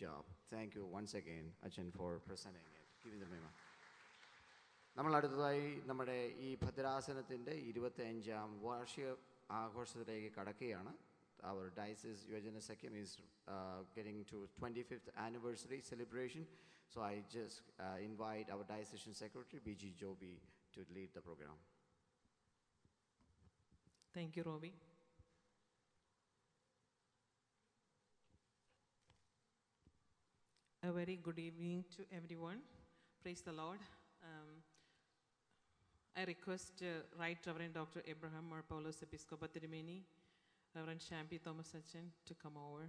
job. Thank you once again, Achan, for presenting it. Give me the memo. നമ്മൾ അടുത്തതായി നമ്മുടെ ഈ ഭദ്രാസനത്തിൻ്റെ 25ാം വാർഷിക ആഘോഷത്തിലേക്ക് കടക്കുകയാണ്. Our Diocese Yojana Sakyam is getting to 25th anniversary celebration. So I just invite our Diocesan Secretary, B.G. Joby, to lead the program. Thank you, Robbie. A very good evening to everyone. Praise the Lord. I request Right Reverend Dr. Abraham Marpoulos, Episcopal Tirumeni, Reverend Shampi Thomas Achan to come over.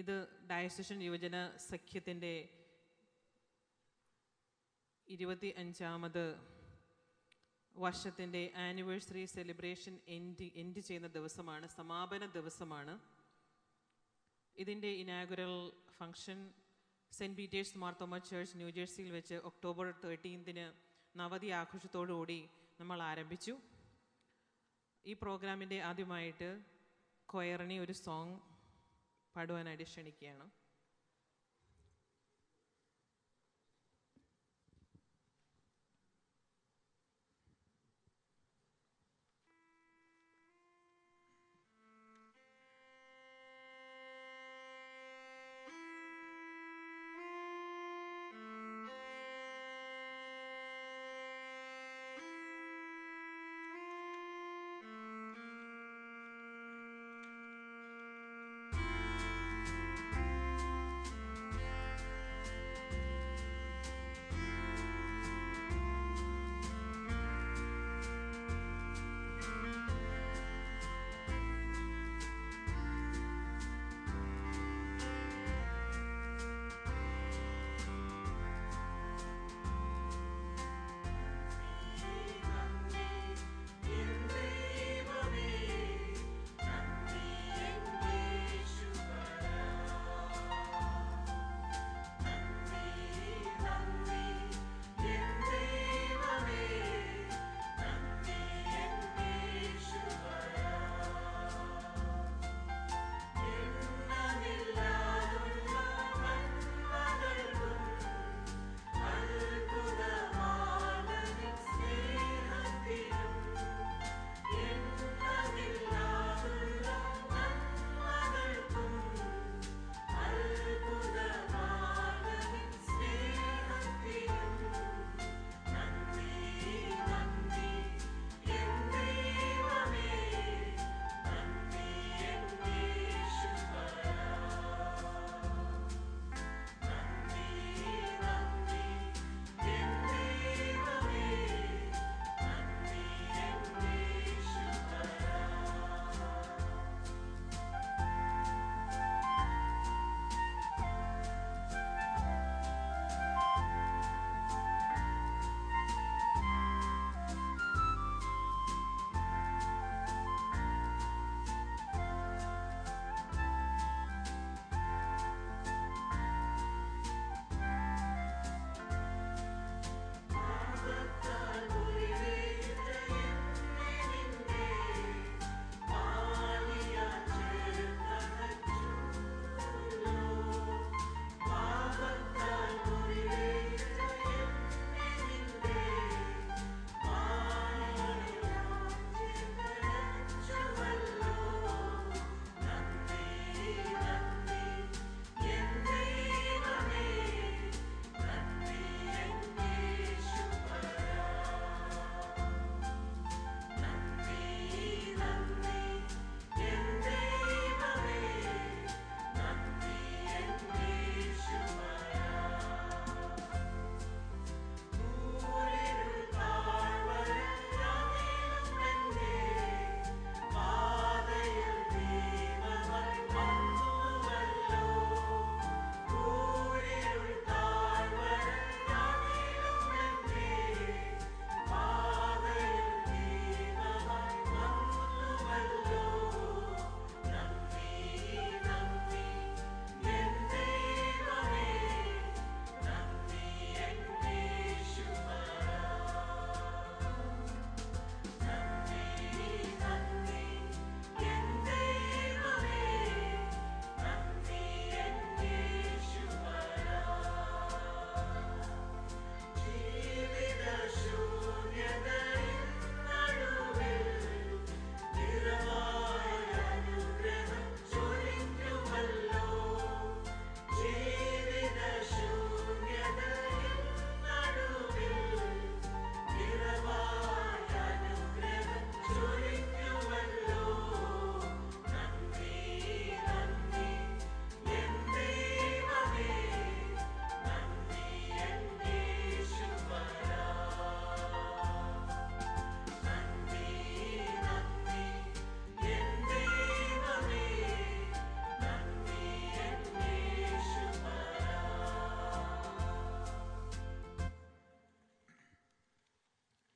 ഇത് diocesan യുവജന സഖ്യത്തിൻ്റെ 25ാമത് വർഷത്തിൻ്റെ anniversary celebration end ചെയ്യുന്ന ദിവസമാണ്, സമാപന ദിവസമാണ്. ഇതിൻ്റെ inaugural function cent Peter's Marthoma church ന്യൂജേഴ്സിയിൽ വെച്ച് ഒക്ടോബർ 13 നവതി ആഘോഷത്തോടുകൂടി നമ്മൾ ആരംഭിച്ചു. ഈ പ്രോഗ്രാമിൻ്റെ ആദ്യമായിട്ട് കൊയറിനെ ഒരു സോങ് പാടുവാനായിട്ട് ക്ഷണിക്കുകയാണ്.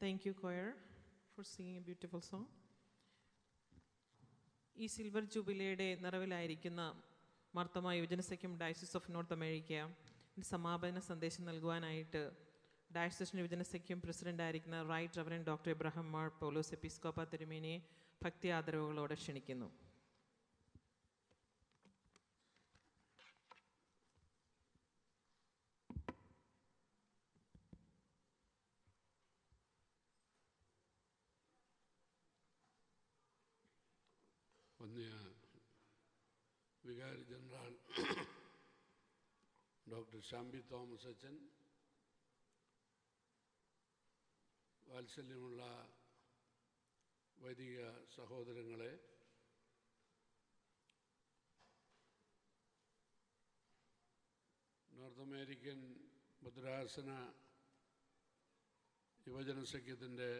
Thank you, choir, for singing a beautiful song. ഈ സിൽവർ ജൂബിലിയുടെ നിറവിലായിരിക്കുന്ന മാർത്തോമാ യുവജനസഖ്യം ഡയസിസ് ഓഫ് നോർത്ത് അമേരിക്ക സമാപന സന്ദേശം നൽകുവാനായിട്ട് ഡയസിസ് യുവജനസഖ്യം പ്രസിഡൻ്റായിരിക്കുന്ന right reverend doctor Abraham Mar Paulose Episcopa തിരുമേനിയെ ഭക്തി ആദരവുകളോടെ ക്ഷണിക്കുന്നു. വികാരി ജനറൽ ഡോക്ടർ ഷാംപി തോമസ് അച്ഛൻ, വാത്സല്യമുള്ള വൈദിക സഹോദരങ്ങളെ, നോർത്ത് അമേരിക്കൻ ഭദ്രാസന യുവജന സഖ്യത്തിൻ്റെ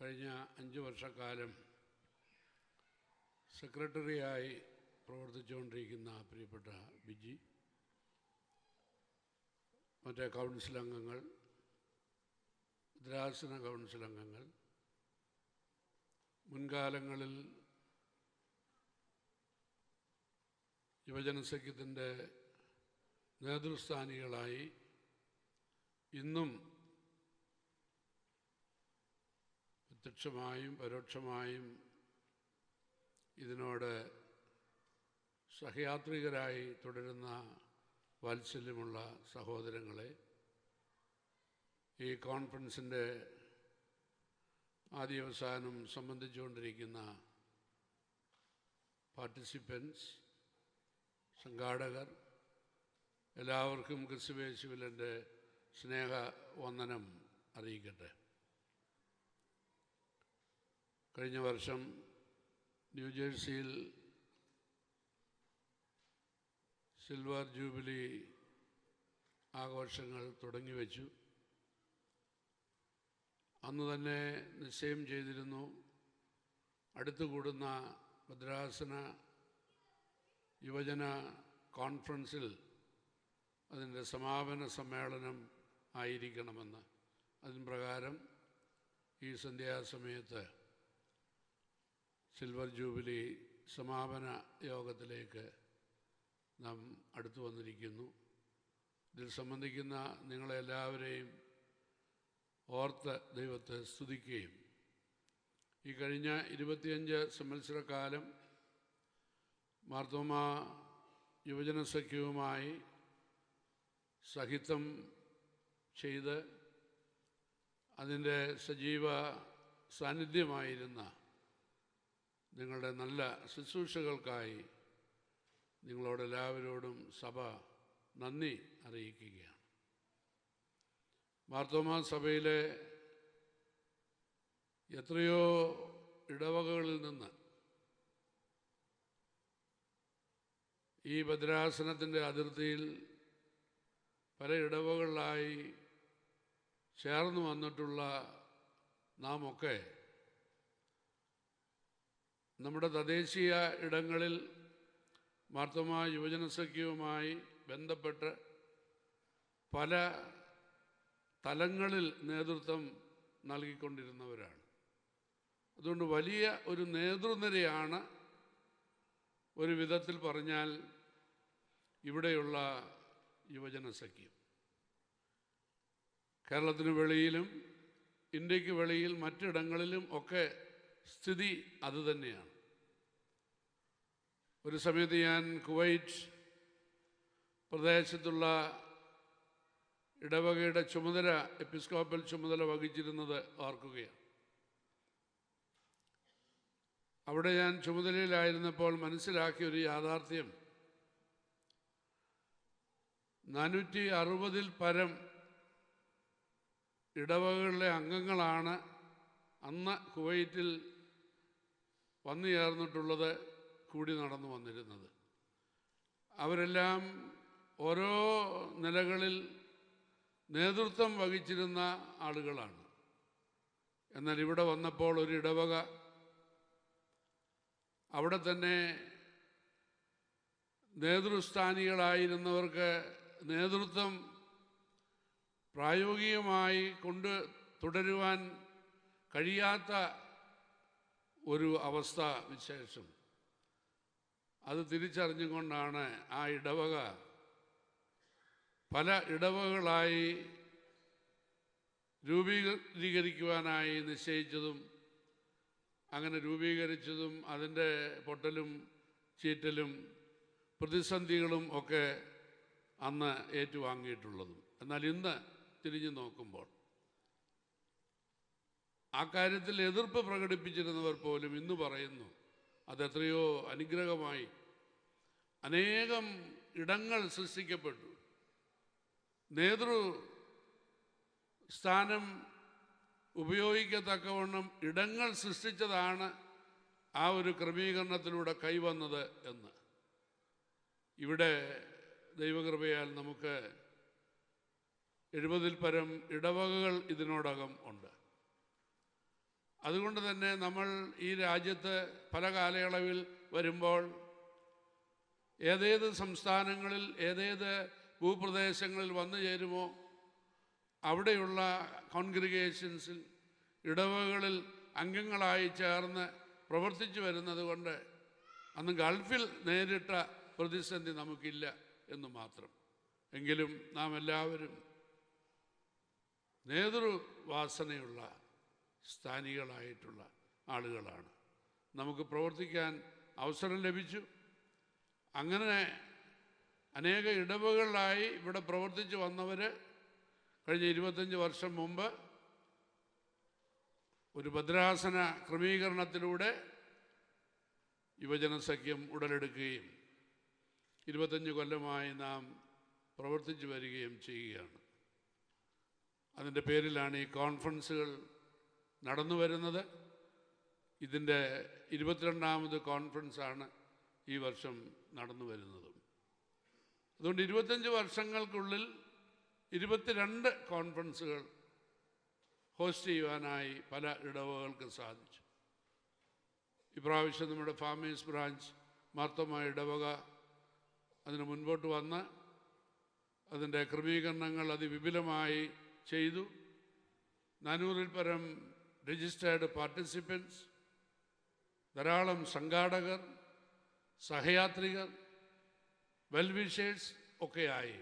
കഴിഞ്ഞ 5 വർഷക്കാലം സെക്രട്ടറിയായി പ്രവർത്തിച്ചുകൊണ്ടിരിക്കുന്ന പ്രിയപ്പെട്ട ബിജി, മറ്റേ കൗൺസിൽ അംഗങ്ങൾ, ഭദ്രാസന കൗൺസിൽ അംഗങ്ങൾ, മുൻകാലങ്ങളിൽ യുവജന സഖ്യത്തിൻ്റെ നേതൃസ്ഥാനികളായി ഇന്നും പ്രത്യക്ഷമായും പരോക്ഷമായും ഇതിനോട് സഹയാത്രികരായി തുടരുന്ന വാത്സല്യമുള്ള സഹോദരങ്ങളെ, ഈ കോൺഫറൻസിൻ്റെ ആദ്യാവസാനം സംബന്ധിച്ചുകൊണ്ടിരിക്കുന്ന പാർട്ടിസിപ്പൻസ്, സംഘാടകർ, എല്ലാവർക്കും ക്രിസ്തുയേശുവിൽ എൻ്റെ സ്നേഹവന്ദനം അറിയിക്കട്ടെ. കഴിഞ്ഞ വർഷം ന്യൂജേഴ്സിയിൽ സിൽവർ ജൂബിലി ആഘോഷങ്ങൾ തുടങ്ങിവെച്ചു. അന്ന് തന്നെ നിശ്ചയം ചെയ്തിരുന്നു, അടുത്തു കൂടുന്ന ഭദ്രാസന യുവജന കോൺഫറൻസിൽ അതിൻ്റെ സമാപന സമ്മേളനം ആയിരിക്കണമെന്ന്. അതിന് പ്രകാരം ഈ സന്ധ്യാസമയത്ത് സിൽവർ ജൂബിലി സമാപന യോഗത്തിലേക്ക് നാം അടുത്തു വന്നിരിക്കുന്നു. ഇതിൽ സംബന്ധിക്കുന്ന നിങ്ങളെല്ലാവരെയും ഓർത്ത് ദൈവത്തെ സ്തുതിക്കുകയും ഈ കഴിഞ്ഞ 25 സംവത്സരക്കാലം മാർത്തോമാ യുവജന സഖ്യവുമായി സഹിതം ചെയ്ത് അതിൻ്റെ സജീവ സാന്നിധ്യമായിരുന്ന നിങ്ങളുടെ നല്ല ശുശ്രൂഷകൾക്കായി നിങ്ങളോടെല്ലാവരോടും സഭ നന്ദി അറിയിക്കുകയാണ്. മാർത്തോമാ സഭയിലെ എത്രയോ ഇടവകകളിൽ നിന്ന് ഈ ഭദ്രാസനത്തിൻ്റെ അതിർത്തിയിൽ പല ഇടവകളിലായി ചേർന്ന് വന്നിട്ടുള്ള നാം ഒക്കെ നമ്മുടെ തദ്ദേശീയ ഇടങ്ങളിൽ മാർത്തോമാ യുവജന സഖ്യവുമായി ബന്ധപ്പെട്ട് പല തലങ്ങളിൽ നേതൃത്വം നൽകിക്കൊണ്ടിരുന്നവരാണ്. അതുകൊണ്ട് വലിയ ഒരു നേതൃനിരയാണ് ഒരു വിധത്തിൽ പറഞ്ഞാൽ ഇവിടെയുള്ള യുവജന സഖ്യം. കേരളത്തിന് വെളിയിലും ഇന്ത്യക്ക് വെളിയിൽ മറ്റിടങ്ങളിലും ഒക്കെ സ്ഥിതി അതുതന്നെയാണ്. ഒരു സമയത്ത് ഞാൻ കുവൈറ്റ് പ്രദേശത്തുള്ള ഇടവകയുടെ ചുമതല, എപ്പിസ്കോപ്പൽ ചുമതല വഹിച്ചിരുന്നത് ഓർക്കുകയാണ്. അവിടെ ഞാൻ ചുമതലയിലായിരുന്നപ്പോൾ മനസ്സിലാക്കിയ ഒരു യാഥാർത്ഥ്യം, 460-ൽ പരം ഇടവകകളിലെ അംഗങ്ങളാണ് അന്ന് കുവൈറ്റിൽ വന്നു ചേർന്നിട്ടുള്ളത്, കൂടി നടന്നു വന്നിരുന്നത്. അവരെല്ലാം ഓരോ നിലകളിൽ നേതൃത്വം വഹിച്ചിരുന്ന ആളുകളാണ്. എന്നാൽ ഇവിടെ വന്നപ്പോൾ ഒരു ഇടവക, അവിടെ തന്നെ നേതൃസ്ഥാനികളായിരുന്നവർക്ക് നേതൃത്വം പ്രായോഗികമായി തുടരുവാൻ കഴിയാത്ത ഒരു അവസ്ഥ വിശേഷം. അത് തിരിച്ചറിഞ്ഞുകൊണ്ടാണ് ആ ഇടവക പല ഇടവകളായി രൂപീകരിക്കുവാനായി നിശ്ചയിച്ചതും അങ്ങനെ രൂപീകരിച്ചതും അതിൻ്റെ പൊട്ടലും ചീറ്റലും പ്രതിസന്ധികളും ഒക്കെ അന്ന് ഏറ്റുവാങ്ങിയിട്ടുള്ളതും. എന്നാൽ ഇന്ന് തിരിഞ്ഞു നോക്കുമ്പോൾ ആ കാര്യത്തിൽ എതിർപ്പ് പ്രകടിപ്പിച്ചിരുന്നവർ പോലും ഇന്ന് പറയുന്നു അതെത്രയോ അനുഗ്രഹമായി. അനേകം ഇടങ്ങൾ സൃഷ്ടിക്കപ്പെട്ടു. നേതൃസ്ഥാനം ഉപയോഗിക്കത്തക്കവണ്ണം ഇടങ്ങൾ സൃഷ്ടിച്ചതാണ് ആ ഒരു ക്രമീകരണത്തിലൂടെ കൈവന്നത് എന്ന്. ഇവിടെ ദൈവകൃപയാൽ നമുക്ക് 70-ൽ പരം ഇടവകകൾ ഇതിനോടകം ഉണ്ട്. അതുകൊണ്ട് തന്നെ നമ്മൾ ഈ രാജ്യത്ത് പല കാലയളവിൽ വരുമ്പോൾ ഏതേത് സംസ്ഥാനങ്ങളിൽ ഏതേത് ഭൂപ്രദേശങ്ങളിൽ വന്നു ചേരുമോ അവിടെയുള്ള കോൺഗ്രിഗേഷൻസിൽ ഇടവകകളിൽ അംഗങ്ങളായി ചേർന്ന് പ്രവർത്തിച്ചു വരുന്നത് കൊണ്ട് അന്ന് ഗൾഫിൽ നേരിട്ട പ്രതിസന്ധി നമുക്കില്ല എന്ന് മാത്രം. എങ്കിലും നാം എല്ലാവരും നേതൃവാസനയുള്ള സ്ഥാനികളായിട്ടുള്ള ആളുകളാണ്. നമുക്ക് പ്രവർത്തിക്കാൻ അവസരം ലഭിച്ചു. അങ്ങനെ അനേക ഇടവകളിലായി ഇവിടെ പ്രവർത്തിച്ചു വന്നവർ കഴിഞ്ഞ 25 വർഷം മുമ്പ് ഒരു ഭദ്രാസന ക്രമീകരണത്തിലൂടെ യുവജന സഖ്യം ഉടലെടുക്കുകയും 25 കൊല്ലമായി നാം പ്രവർത്തിച്ചു വരികയും ചെയ്യുകയാണ്. അതിൻ്റെ പേരിലാണ് ഈ കോൺഫറൻസുകൾ നടന്നു വരുന്നത്. ഇതിൻ്റെ 22ാമത് കോൺഫറൻസാണ് ഈ വർഷം നടന്നു വരുന്നത്. അതുകൊണ്ട് 25 വർഷങ്ങൾക്കുള്ളിൽ 22 കോൺഫറൻസുകൾ ഹോസ്റ്റ് ചെയ്യുവാനായി പല ഇടവകൾക്ക് സാധിച്ചു. ഇപ്രാവശ്യം നമ്മുടെ ഫാമേഴ്സ് ബ്രാഞ്ച് മാർത്തോമാ ഇടവക അതിന് മുൻപോട്ട് വന്ന് അതിൻ്റെ ക്രമീകരണങ്ങൾ അതിവിപുലമായി ചെയ്തു. 400-ൽ പരം രജിസ്റ്റേർഡ് പാർട്ടിസിപ്പൻസ്, ധാരാളം സംഘാടകർ, സഹയാത്രികർ, വെൽവിഷേഴ്സ് ഒക്കെയായി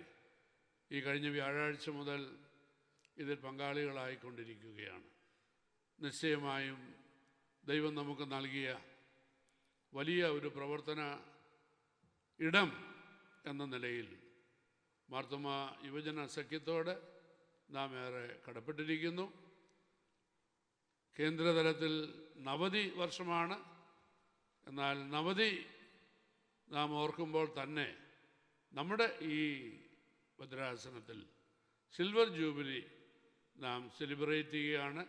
ഈ കഴിഞ്ഞ വ്യാഴാഴ്ച മുതൽ ഇതിൽ പങ്കാളികളായിക്കൊണ്ടിരിക്കുകയാണ്. നിശ്ചയമായും ദൈവം നമുക്ക് നൽകിയ വലിയ ഒരു പ്രവർത്തന ഇടം എന്ന നിലയിൽ മാർത്തോമാ യുവജന സഖ്യത്തോട് നാം ഏറെ കടപ്പെട്ടിരിക്കുന്നു. കേന്ദ്രതലത്തിൽ നവതി വർഷമാണ്. എന്നാൽ നവതി നാം ഓർക്കുമ്പോൾ തന്നെ നമ്മുടെ ഈ ഭദ്രാസനത്തിൽ സിൽവർ ജൂബിലി നാം സെലിബ്രേറ്റ് ചെയ്യുകയാണ്.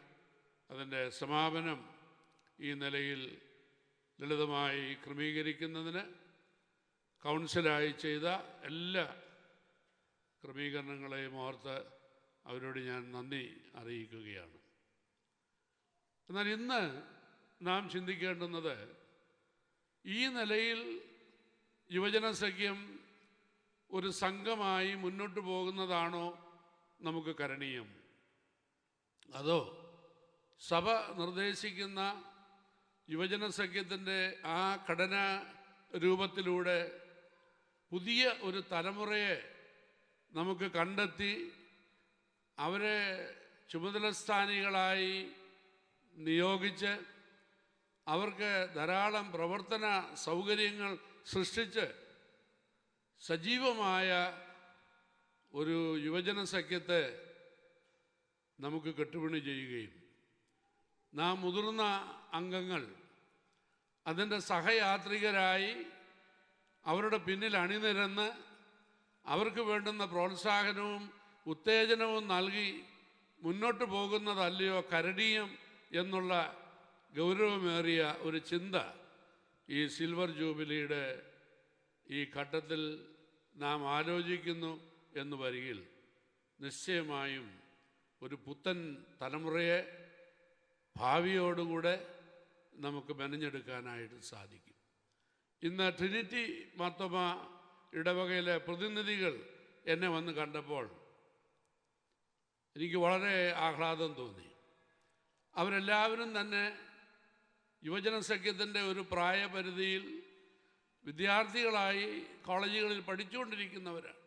അതിൻ്റെ സമാപനം ഈ നിലയിൽ ലളിതമായി ക്രമീകരിക്കുന്നതിന് കൗൺസിലായി ചെയ്ത എല്ലാ ക്രമീകരണങ്ങളെയും ഓർത്ത് അവരോട് ഞാൻ നന്ദി അറിയിക്കുകയാണ്. എന്നാൽ ഇന്ന് നാം ചിന്തിക്കേണ്ടുന്നത് ഈ നിലയിൽ യുവജന സഖ്യം ഒരു സംഘമായി മുന്നോട്ട് പോകുന്നതാണോ നമുക്ക് കരണീയം, അതോ സഭ നിർദ്ദേശിക്കുന്ന യുവജന സഖ്യത്തിൻ്റെ ആ ഘടനാ രൂപത്തിലൂടെ പുതിയ ഒരു തലമുറയെ നമുക്ക് കണ്ടെത്തി അവരെ ചുമതലസ്ഥാനികളായി നിയോഗിച്ച് അവർക്ക് ധാരാളം പ്രവർത്തന സൗകര്യങ്ങൾ സൃഷ്ടിച്ച് സജീവമായ ഒരു യുവജന സഖ്യത്തെ നമുക്ക് കെട്ടുപണി ചെയ്യുകയും നാം മുതിർന്ന അംഗങ്ങൾ അതിൻ്റെ സഹയാത്രികരായി അവരുടെ പിന്നിൽ അണിനിരന്ന് അവർക്ക് വേണ്ടുന്ന പ്രോത്സാഹനവും ഉത്തേജനവും നൽകി മുന്നോട്ട് പോകുന്നതല്ലയോ കരണീയം എന്നുള്ള ഗൗരവമേറിയ ഒരു ചിന്ത ഈ സിൽവർ ജൂബിലിയുടെ ഈ ഘട്ടത്തിൽ നാം ആലോചിക്കുന്നു എന്ന് വരികിൽ നിശ്ചയമായും ഒരു പുത്തൻ തലമുറയെ ഭാവിയോടുകൂടെ നമുക്ക് മെനഞ്ഞെടുക്കാനായിട്ട് സാധിക്കും. ഇന്ന് ട്രിനിറ്റി മാർത്തോമാ ഇടവകയിലെ പ്രതിനിധികൾ എന്നെ വന്ന് കണ്ടപ്പോൾ എനിക്ക് വളരെ ആഹ്ലാദം തോന്നി. അവരെല്ലാവരും തന്നെ യുവജന സഖ്യത്തിൻ്റെ ഒരു പ്രായപരിധിയിൽ വിദ്യാർത്ഥികളായി കോളേജുകളിൽ പഠിച്ചുകൊണ്ടിരിക്കുന്നവരാണ്.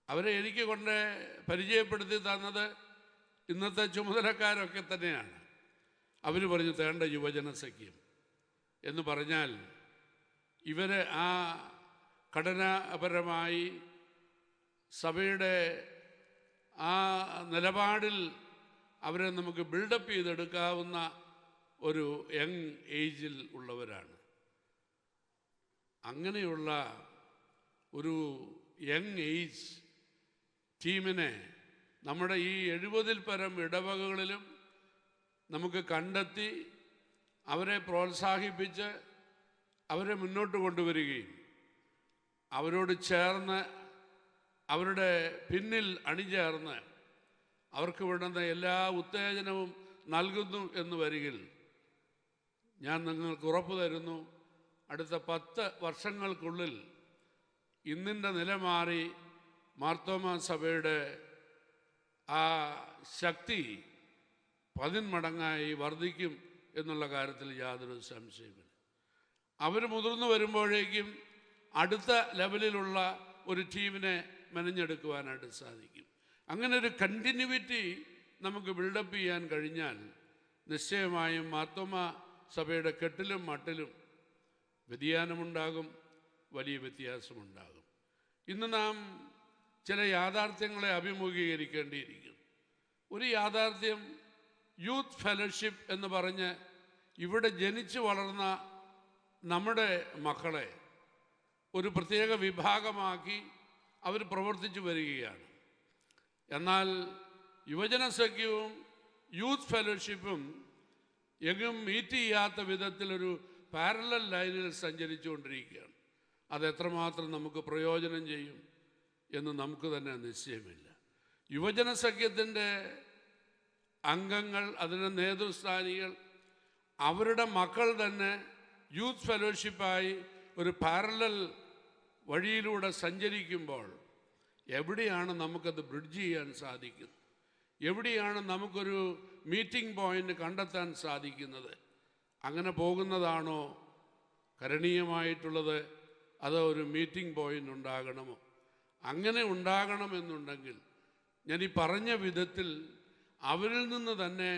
അവരെ എനിക്ക് കൊണ്ട് പരിചയപ്പെടുത്തി തന്നത് ഇന്നത്തെ ചുമതലക്കാരൊക്കെ തന്നെയാണ്. അവർ പറഞ്ഞു തേണ്ട യുവജന സഖ്യം എന്ന് പറഞ്ഞാൽ ഇവർ ആ ഘടനാപരമായി സഭയുടെ ആ നിലപാടിൽ അവരെ നമുക്ക് ബിൽഡപ്പ് ചെയ്തെടുക്കാവുന്ന ഒരു യങ് ഏജിൽ ഉള്ളവരാണ്. അങ്ങനെയുള്ള ഒരു യങ് ഏജ് ടീമിനെ നമ്മുടെ ഈ 70-ൽ പരം ഇടവകകളിലും നമുക്ക് കണ്ടെത്തി അവരെ പ്രോത്സാഹിപ്പിച്ച് അവരെ മുന്നോട്ട് കൊണ്ടുവരികയും അവരോട് ചേർന്ന് അവരുടെ പിന്നിൽ അണിചേർന്ന് അവർക്ക് വേണ്ടുന്ന എല്ലാ ഉത്തേജനവും നൽകുന്നു എന്ന് വരികിൽ ഞാൻ നിങ്ങൾക്ക് ഉറപ്പ് തരുന്നു, അടുത്ത 10 വർഷങ്ങൾക്കുള്ളിൽ ഇന്നിൻ്റെ നില മാറി മാർത്തോമാ സഭയുടെ ആ ശക്തി 10 മടങ്ങായി വർദ്ധിക്കും എന്നുള്ള കാര്യത്തിൽ യാതൊരു സംശയമില്ല. അവർ മുതിർന്നു വരുമ്പോഴേക്കും അടുത്ത ലെവലിലുള്ള ഒരു ടീമിനെ മെനഞ്ഞെടുക്കുവാനായിട്ട് സാധിക്കും. അങ്ങനെ ഒരു കണ്ടിന്യൂവിറ്റി നമുക്ക് ബിൽഡപ്പ് ചെയ്യാൻ കഴിഞ്ഞാൽ നിശ്ചയമായും മാർത്തോമാ സഭയുടെ കെട്ടിലും മട്ടിലും വ്യതിയാനമുണ്ടാകും, വലിയ വ്യത്യാസമുണ്ടാകും. ഇന്ന് നാം ചില യാഥാർത്ഥ്യങ്ങളെ അഭിമുഖീകരിക്കേണ്ടിയിരിക്കുന്നു. ഒരു യാഥാർത്ഥ്യം യൂത്ത് ഫെലോഷിപ്പ് എന്ന് പറഞ്ഞ് ഇവിടെ ജനിച്ചു വളർന്ന നമ്മുടെ മക്കളെ ഒരു പ്രത്യേക വിഭാഗമാക്കി അവർ പ്രവർത്തിച്ചു വരികയാണ്. എന്നാൽ യുവജന സഖ്യവും യൂത്ത് ഫെലോഷിപ്പും എങ്ങും മീറ്റ് ചെയ്യാത്ത വിധത്തിലൊരു പാരലൽ ലൈനിൽ സഞ്ചരിച്ചുകൊണ്ടിരിക്കുകയാണ്. അതെത്രമാത്രം നമുക്ക് പ്രയോജനം ചെയ്യും എന്ന് നമുക്ക് തന്നെ നിശ്ചയമില്ല. യുവജന സഖ്യത്തിൻ്റെ അംഗങ്ങൾ, അതിൻ്റെ നേതൃസ്ഥാനികൾ, അവരുടെ മക്കൾ തന്നെ യൂത്ത് ഫെലോഷിപ്പായി ഒരു പാരലൽ വഴിയിലൂടെ സഞ്ചരിക്കുമ്പോൾ എവിടെയാണ് നമുക്കത് ബ്രിഡ്ജ് ചെയ്യാൻ സാധിക്കുന്നത്? എവിടെയാണ് നമുക്കൊരു മീറ്റിംഗ് പോയിൻ്റ് കണ്ടെത്താൻ സാധിക്കുന്നത്? അങ്ങനെ പോകുന്നതാണോ കരണീയമായിട്ടുള്ളത്? അതോ ഒരു മീറ്റിംഗ് പോയിൻ്റ് ഉണ്ടാകണമോ? അങ്ങനെ ഉണ്ടാകണമെന്നുണ്ടെങ്കിൽ ഞാൻ ഈ പറഞ്ഞ വിധത്തിൽ അവരിൽ നിന്ന് തന്നെ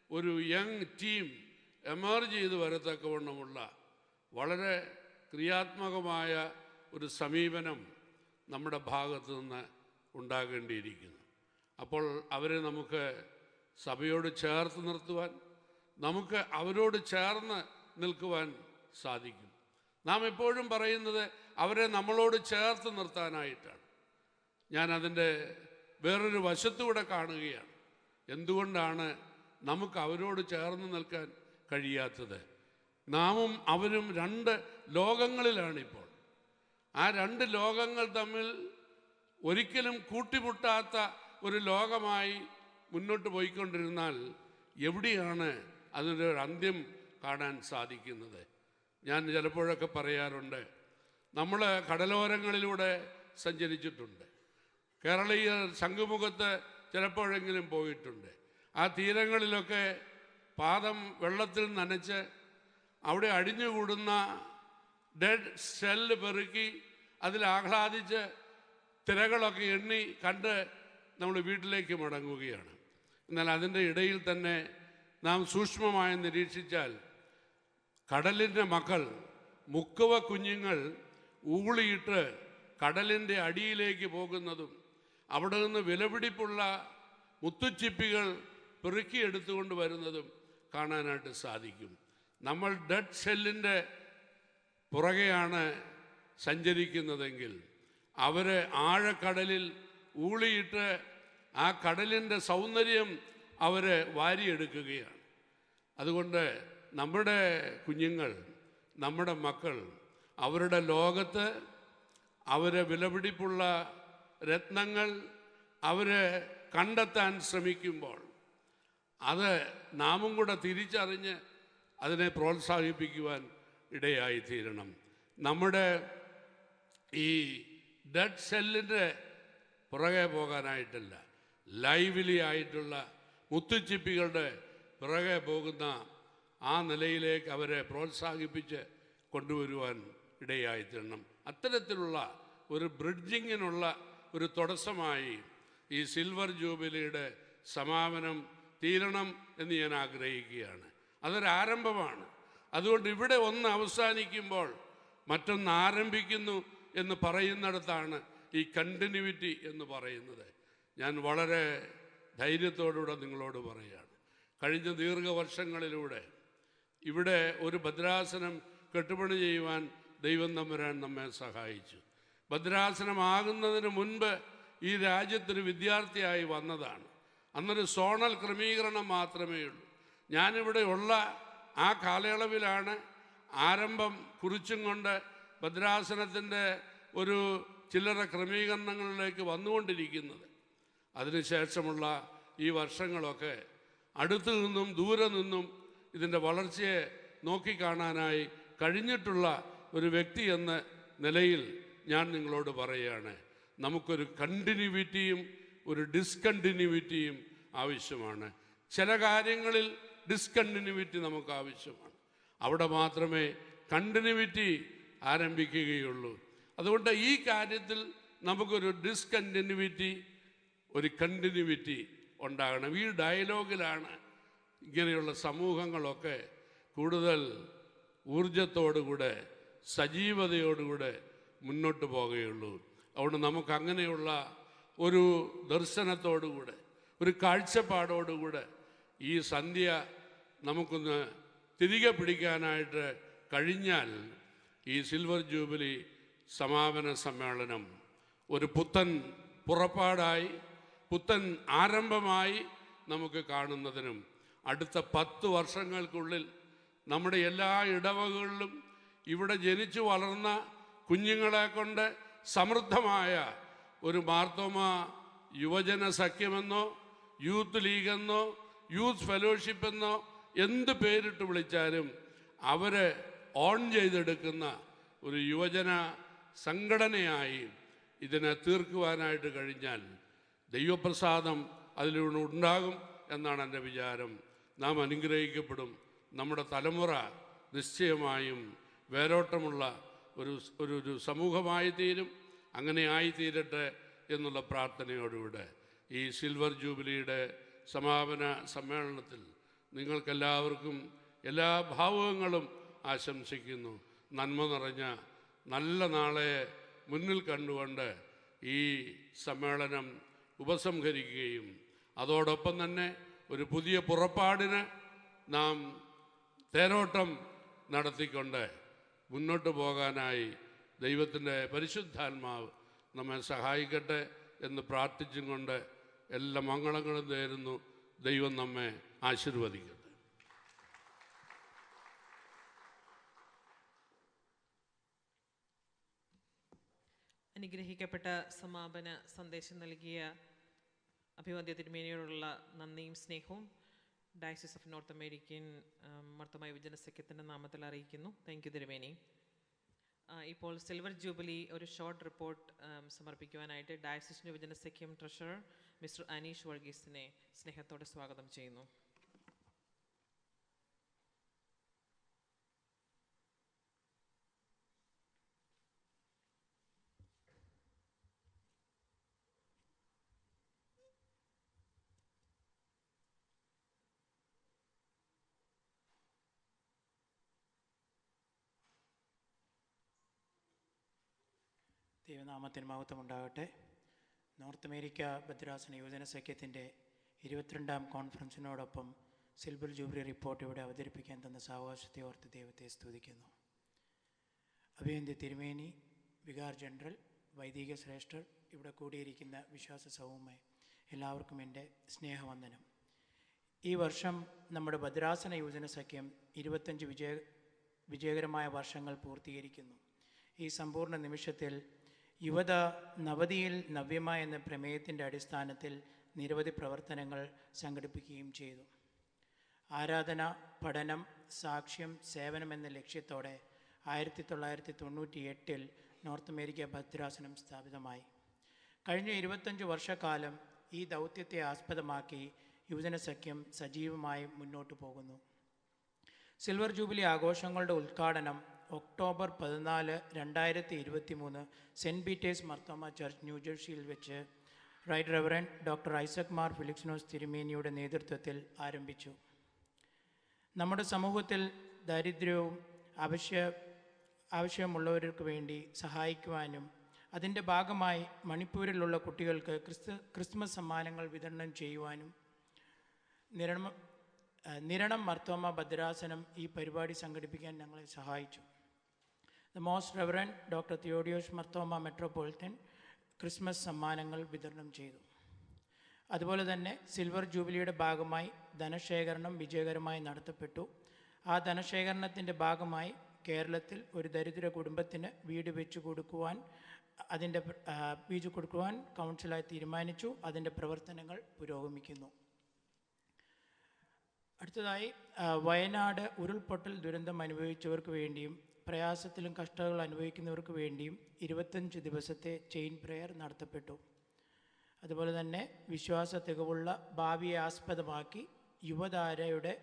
ഒരു യങ് ടീം എമർജ് ചെയ്ത് വരത്തക്കവണ്ണമുള്ള വളരെ ക്രിയാത്മകമായ ഒരു സമീപനം നമ്മുടെ ഭാഗത്തു നിന്ന് ഉണ്ടാകേണ്ടിയിരിക്കുന്നു. അപ്പോൾ അവരെ നമുക്ക് സഭയോട് ചേർത്ത് നിർത്തുവാൻ, നമുക്ക് അവരോട് ചേർന്ന് നിൽക്കുവാൻ സാധിക്കും. നാം എപ്പോഴും പറയുന്നത് അവരെ നമ്മളോട് ചേർത്ത് നിർത്താനായിട്ടാണ്. ഞാൻ അതിൻ്റെ വേറൊരു വശത്തൂടെ കാണുകയാണ്. എന്തുകൊണ്ടാണ് നമുക്ക് അവരോട് ചേർന്ന് നിൽക്കാൻ കഴിയാത്തത്? നാമും അവരും 2 ലോകങ്ങളിലാണിപ്പോൾ. ആ 2 ലോകങ്ങൾ തമ്മിൽ ഒരിക്കലും കൂട്ടിമുട്ടാത്ത ഒരു ലോകമായി മുന്നോട്ട് പോയിക്കൊണ്ടിരുന്നാൽ എവിടെയാണ് അതിൻ്റെ ഒരു അന്ത്യം കാണാൻ സാധിക്കുന്നത്? ഞാൻ ചിലപ്പോഴൊക്കെ പറയാറുണ്ട്, നമ്മൾ കടലോരങ്ങളിലൂടെ സഞ്ചരിച്ചിട്ടുണ്ട്. കേരളീയർ ശംഖുമുഖത്ത് ചിലപ്പോഴെങ്കിലും പോയിട്ടുണ്ട്. ആ തീരങ്ങളിലൊക്കെ പാദം വെള്ളത്തിൽ നനച്ച് അവിടെ അടിഞ്ഞുകൂടുന്ന ഡെഡ് ഷെല്ല് പെറുക്കി അതിൽ ആഹ്ലാദിച്ച് തിരകളൊക്കെ എണ്ണി കണ്ട് നമ്മൾ വീട്ടിലേക്ക് മടങ്ങുകയാണ്. എന്നാൽ അതിൻ്റെ ഇടയിൽ തന്നെ നാം സൂക്ഷ്മമായി നിരീക്ഷിച്ചാൽ കടലിൻ്റെ മക്കൾ, മുക്കുവ കുഞ്ഞുങ്ങൾ ഊളിയിട്ട് കടലിൻ്റെ അടിയിലേക്ക് പോകുന്നതും അവിടെ നിന്ന് വിലപിടിപ്പുള്ള മുത്തുച്ചിപ്പികൾ പെറുക്കിയെടുത്തുകൊണ്ട് വരുന്നതും കാണാനായിട്ട് സാധിക്കും. നമ്മൾ ഡെഡ് ഷെല്ലിൻ്റെ പുറകെയാണ് സഞ്ചരിക്കുന്നതെങ്കിൽ അവർ ആഴക്കടലിൽ ഊളിയിട്ട് ആ കടലിൻ്റെ സൗന്ദര്യം അവർ വാരിയെടുക്കുകയാണ്. അതുകൊണ്ട് നമ്മുടെ കുഞ്ഞുങ്ങൾ, നമ്മുടെ മക്കൾ അവരുടെ ലോകത്ത് അവരെ വിലപിടിപ്പുള്ള രത്നങ്ങൾ അവരെ കണ്ടെത്താൻ ശ്രമിക്കുമ്പോൾ അത് നാമും കൂടെ തിരിച്ചറിഞ്ഞ് അതിനെ പ്രോത്സാഹിപ്പിക്കുവാൻ ഇടയായിത്തീരണം. നമ്മുടെ ഈ ഡെഡ് സെല്ലിൻ്റെ പുറകെ പോകാനായിട്ടല്ല, ലൈവ്ലി ആയിട്ടുള്ള മുത്തുച്ചിപ്പികളുടെ പിറകെ പോകുന്ന ആ നിലയിലേക്ക് അവരെ പ്രോത്സാഹിപ്പിച്ച് കൊണ്ടുവരുവാൻ ഇടയായിത്തീരണം. അത്തരത്തിലുള്ള ഒരു ബ്രിഡ്ജിങ്ങിനുള്ള ഒരു തടസ്സമായി ഈ സിൽവർ ജൂബിലിയുടെ സമാപനം തീരണം എന്ന് ഞാൻ ആഗ്രഹിക്കുകയാണ്. അതൊരാരംഭമാണ്. അതുകൊണ്ട് ഇവിടെ ഒന്ന് അവസാനിക്കുമ്പോൾ മറ്റൊന്ന് ആരംഭിക്കുന്നു എന്ന് പറയുന്നിടത്താണ് ഈ കണ്ടിന്യൂവിറ്റി എന്ന് പറയുന്നത്. ഞാൻ വളരെ ധൈര്യത്തോടുകൂടെ നിങ്ങളോട് പറയുകയാണ്, കഴിഞ്ഞ ദീർഘവർഷങ്ങളിലൂടെ ഇവിടെ ഒരു ഭദ്രാസനം കെട്ടുപണി ചെയ്യുവാൻ ദൈവം തമ്പുരാൻ നമ്മെ സഹായിച്ചു. ഭദ്രാസനമാകുന്നതിന് മുൻപ് ഈ രാജ്യത്തൊരു വിദ്യാർത്ഥിയായി വന്നതാണ്. അന്നൊരു സോണൽ ക്രമീകരണം മാത്രമേ ഉള്ളൂ. ഞാനിവിടെ ഉള്ള ആ കാലയളവിലാണ് ആരംഭം കുറിച്ചും കൊണ്ട് ഭദ്രാസനത്തിൻ്റെ ഒരു ചില്ലറ ക്രമീകരണങ്ങളിലേക്ക് വന്നുകൊണ്ടിരിക്കുന്നത്. അതിനുശേഷമുള്ള ഈ വർഷങ്ങളൊക്കെ അടുത്തു നിന്നും ദൂരെ നിന്നും ഇതിൻ്റെ വളർച്ചയെ നോക്കിക്കാണാനായി കഴിഞ്ഞിട്ടുള്ള ഒരു വ്യക്തി എന്ന നിലയിൽ ഞാൻ നിങ്ങളോട് പറയുകയാണ്, നമുക്കൊരു കണ്ടിന്യൂവിറ്റിയും ഒരു ഡിസ്കണ്ടിന്യൂവിറ്റിയും ആവശ്യമാണ്. ചില കാര്യങ്ങളിൽ ഡിസ്കണ്ടിന്യൂവിറ്റി നമുക്ക് ആവശ്യമാണ്. അവിടെ മാത്രമേ കണ്ടിന്യൂവിറ്റി ആരംഭിക്കുകയുള്ളൂ. അതുകൊണ്ട് ഈ കാര്യത്തിൽ നമുക്കൊരു ഡിസ്കണ്ടിന്യൂവിറ്റി, ഒരു കണ്ടിന്യൂവിറ്റി ഉണ്ടാകണം. ഈ ഡയലോഗിലാണ് ഇങ്ങനെയുള്ള സമൂഹങ്ങളൊക്കെ കൂടുതൽ ഊർജത്തോടുകൂടെ സജീവതയോടുകൂടെ മുന്നോട്ട് പോകുകയുള്ളൂ. അതുകൊണ്ട് നമുക്കങ്ങനെയുള്ള ഒരു ദർശനത്തോടുകൂടെ ഒരു കാഴ്ചപ്പാടോടുകൂടെ ഈ സന്ധ്യ നമുക്കൊന്ന് തിരികെ പിടിക്കാനായിട്ട് കഴിഞ്ഞാൽ ഈ സിൽവർ ജൂബിലി സമാപന സമ്മേളനം ഒരു പുത്തൻ പുറപ്പാടായി, പുത്തൻ ആരംഭമായി നമുക്ക് കാണുന്നതിനും അടുത്ത 10 വർഷങ്ങൾക്കുള്ളിൽ നമ്മുടെ എല്ലാ ഇടവകളിലും ഇവിടെ ജനിച്ചു വളർന്ന കുഞ്ഞുങ്ങളെ കൊണ്ട് സമൃദ്ധമായ ഒരു മാർത്തോമ യുവജന സഖ്യമെന്നോ യൂത്ത് ലീഗെന്നോ യൂത്ത് ഫെലോഷിപ്പ് എന്നോ എന്ത് പേരിട്ട് വിളിച്ചാലും അവരെ ഓൺ ചെയ്തെടുക്കുന്ന ഒരു യുവജന സംഘടനയായി ഇതിനെ തീർക്കുവാനായിട്ട് കഴിഞ്ഞാൽ ദൈവപ്രസാദം അതിലൂടെ ഉണ്ടാകും എന്നാണ് എൻ്റെ വിചാരം. നാം അനുഗ്രഹിക്കപ്പെടും. നമ്മുടെ തലമുറ നിശ്ചയമായും വേരോട്ടമുള്ള ഒരു സമൂഹമായി തീരും. അങ്ങനെ ആയിത്തീരട്ടെ എന്നുള്ള പ്രാർത്ഥനയോടുകൂടെ ഈ സിൽവർ ജൂബിലിയുടെ സമാപന സമ്മേളനത്തിൽ നിങ്ങൾക്കെല്ലാവർക്കും എല്ലാ ഭാവുകങ്ങളും ആശംസിക്കുന്നു. നന്മ നിറഞ്ഞ നല്ല നാളെ മുന്നിൽ കണ്ടുകൊണ്ട് ഈ സമ്മേളനം ഉപസംഹരിക്കുകയും അതോടൊപ്പം തന്നെ ഒരു പുതിയ പുറപ്പാടിന് നാം തേരോട്ടം നടത്തിക്കൊണ്ട് മുന്നോട്ട് പോകാനായി ദൈവത്തിൻ്റെ പരിശുദ്ധാത്മാവ് നമ്മെ സഹായിക്കട്ടെ എന്ന് പ്രാർത്ഥിച്ചും കൊണ്ട് എല്ലാ മംഗളങ്ങളും നേരുന്നു. ദൈവം നമ്മെ ആശീർവദിക്കട്ടെ. അനുഗ്രഹിക്കപ്പെട്ട സമാപന സന്ദേശം നൽകിയ അഭിവന്ദ്യ തിരുമേനിയോടുള്ള നന്ദിയും സ്നേഹവും ഡയസിസ് ഓഫ് നോർത്ത് അമേരിക്കൻ മർത്തോമായ യുവജന സഖ്യത്തിൻ്റെ നാമത്തിൽ അറിയിക്കുന്നു. താങ്ക് യു തിരുമേനി. ഇപ്പോൾ സിൽവർ ജൂബിലി ഒരു ഷോർട്ട് റിപ്പോർട്ട് സമർപ്പിക്കുവാനായിട്ട് ഡയസിസ് യുവജന സഖ്യം ട്രഷറർ മിസ്റ്റർ അനീഷ് വർഗീസിനെ സ്നേഹത്തോടെ സ്വാഗതം ചെയ്യുന്നു. ദൈവനാമത്തിന് മഹത്വം ഉണ്ടാകട്ടെ. നോർത്ത് അമേരിക്ക ഭദ്രാസന യുവജന സഖ്യത്തിൻ്റെ 22ാം കോൺഫറൻസിനോടൊപ്പം സിൽവർ ജൂബിലി റിപ്പോർട്ട് ഇവിടെ അവതരിപ്പിക്കാൻ തന്ന സാവകാശത്തെ ഓർത്ത് ദൈവത്തെ സ്തുതിക്കുന്നു. അഭിവന്ദ്യ തിരുമേനി, വികാർ ജനറൽ, വൈദിക ശ്രേഷ്ഠർ, ഇവിടെ കൂടിയിരിക്കുന്ന വിശ്വാസ സമൂഹമേ, എല്ലാവർക്കും എൻ്റെ സ്നേഹവന്ദനം. ഈ വർഷം നമ്മുടെ ഭദ്രാസന യുവജന സഖ്യം 25 വിജയകരമായ വർഷങ്ങൾ പൂർത്തീകരിക്കുന്നു. ഈ സമ്പൂർണ്ണ നിമിഷത്തിൽ യുവത നവതിയിൽ നവ്യമായ എന്ന പ്രമേയത്തിൻ്റെ അടിസ്ഥാനത്തിൽ നിരവധി പ്രവർത്തനങ്ങൾ സംഘടിപ്പിക്കുകയും ചെയ്തു. ആരാധന, പഠനം, സാക്ഷ്യം, സേവനം എന്ന ലക്ഷ്യത്തോടെ 1998 നോർത്ത് അമേരിക്ക ഭദ്രാസനം സ്ഥാപിതമായി. കഴിഞ്ഞ 25 വർഷക്കാലം ഈ ദൗത്യത്തെ ആസ്പദമാക്കി യുവജന സഖ്യം സജീവമായി മുന്നോട്ട് പോകുന്നു. സിൽവർ ജൂബിലി ആഘോഷങ്ങളുടെ ഉദ്ഘാടനം October 14, 2023 saint Peter's Marthoma church ന്യൂജേഴ്സിയിൽ വെച്ച് right reverend doctor Isaac Mar Philoxenos തിരുമേനിയുടെ നേതൃത്വത്തിൽ ആരംഭിച്ചു. നമ്മുടെ സമൂഹത്തിൽ ദാരിദ്ര്യവും ആവശ്യമുള്ളവർക്ക് വേണ്ടി സഹായിക്കുവാനും അതിൻ്റെ ഭാഗമായി മണിപ്പൂരിലുള്ള കുട്ടികൾക്ക് ക്രിസ്മസ് സമ്മാനങ്ങൾ വിതരണം ചെയ്യുവാനും നിരണം മർത്തോമ ഭദ്രാസനം ഈ പരിപാടി സംഘടിപ്പിക്കാൻ ഞങ്ങളെ സഹായിച്ചു. The most reverend doctor Theodosius Marthoma metropolitan Christmas സമ്മാനങ്ങൾ വിതരണം ചെയ്തു. അതുപോലെ തന്നെ സിൽവർ ജൂബിലിയുടെ ഭാഗമായി ധനശേഖരണം വിജയകരമായി നടത്തപ്പെട്ടു. ആ ധനശേഖരണത്തിൻ്റെ ഭാഗമായി കേരളത്തിൽ ഒരു ദരിദ്ര കുടുംബത്തിന് വീട് വെച്ച് കൊടുക്കുവാൻ കൗൺസിലായി തീരുമാനിച്ചു. അതിൻ്റെ പ്രവർത്തനങ്ങൾ പുരോഗമിക്കുന്നു. അടുത്തതായി വയനാട് ഉരുൾപൊട്ടൽ ദുരന്തം അനുഭവിച്ചവർക്ക് വേണ്ടിയും പ്രയാസത്തിലും കഷ്ടതകൾ അനുഭവിക്കുന്നവർക്ക് വേണ്ടിയും 25 ദിവസത്തെ ചെയിൻ പ്രെയർ നടത്തപ്പെട്ടു. അതുപോലെ തന്നെ വിശ്വാസ തികവുള്ള ഭാവിയെ ആസ്പദമാക്കി യുവതാരയുടെ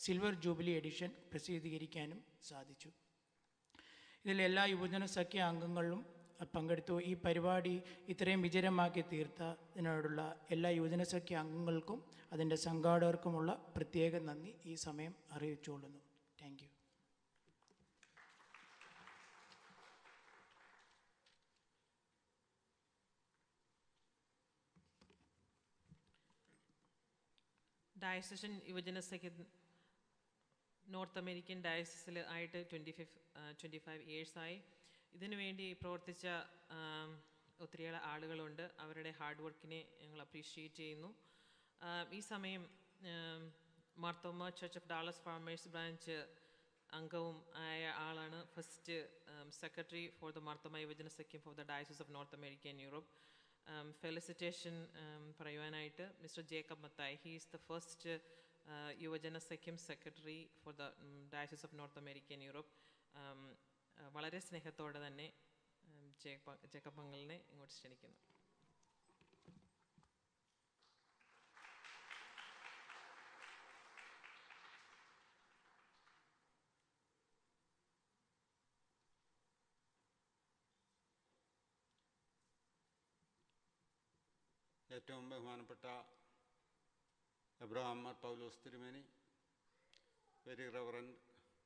സിൽവർ ജൂബിലി എഡിഷൻ പ്രസിദ്ധീകരിക്കാനും സാധിച്ചു. ഇതിൽ എല്ലാ യുവജന സഖ്യ അംഗങ്ങളും പങ്കെടുത്തു. ഈ പരിപാടി ഇത്രയും വിജയമാക്കി തീർത്തതിനോടുള്ള എല്ലാ യുവജന സഖ്യ അംഗങ്ങൾക്കും അതിൻ്റെ സംഘാടകർക്കുമുള്ള പ്രത്യേക നന്ദി ഈ സമയം അറിയിച്ചുകൊള്ളുന്നു. Thank you. ഡയസഷൻ യുവജന സഖ്യ നോർത്ത് അമേരിക്കൻ ഡയസിസിൽ ആയിട്ട് 25 ഇയേഴ്സായി. ഇതിനു വേണ്ടി പ്രവർത്തിച്ച ഒത്തിരിയേറെ ആളുകളുണ്ട്. അവരുടെ ഹാർഡ് വർക്കിനെ ഞങ്ങൾ അപ്രീഷിയേറ്റ് ചെയ്യുന്നു. ഈ സമയം Marthoma church of Dallas Farmers Branch അംഗവും ആയ ആളാണ് first secretary for the Marthoma യുവജന സഖ്യം for the diocese of north America and Europe. Felicitation പറയുവാനായിട്ട് mister Jacob Mathai. He is the first യുവജന സഖ്യം secretary for the diocese of north America and Europe. വളരെ സ്നേഹത്തോടെ തന്നെ ജേക്കബ് അങ്കിളിനെ ഇങ്ങോട്ട് ക്ഷണിക്കുന്നു. ഏറ്റവും ബഹുമാനപ്പെട്ട എബ്രഹാം മാർ പൗലോസ് തിരുമേനി, വെരി റെവറൻഡ്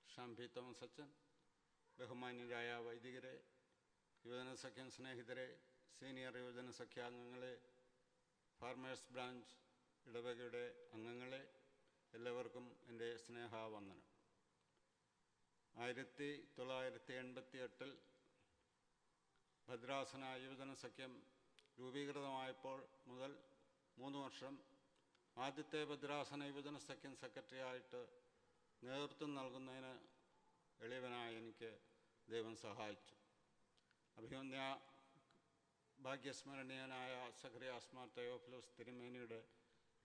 ഷാംപി തോമസ് അച്ചൻ, ബഹുമാന്യരായ വൈദികരെ, യുവജന സഖ്യം സ്നേഹിതരെ, സീനിയർ യുവജന സഖ്യാംഗങ്ങളെ, ഫാർമേഴ്സ് ബ്രാഞ്ച് ഇടവകയുടെ അംഗങ്ങളെ, എല്ലാവർക്കും എൻ്റെ സ്നേഹവന്ദനം. 1988 ഭദ്രാസന യുവജന സഖ്യം രൂപീകൃതമായപ്പോൾ മുതൽ 3 വർഷം ആദ്യത്തെ ഭദ്രാസന യുവജന സഖ്യം സെക്രട്ടറിയായിട്ട് നേതൃത്വം നൽകുന്നതിന് എളിയവനായ എനിക്ക് ദൈവം സഹായിച്ചു. അഭിമന്യ ഭാഗ്യസ്മരണീയനായ സഖറിയാസ് മാർ തെയോഫിലോസ് തിരുമേനിയുടെ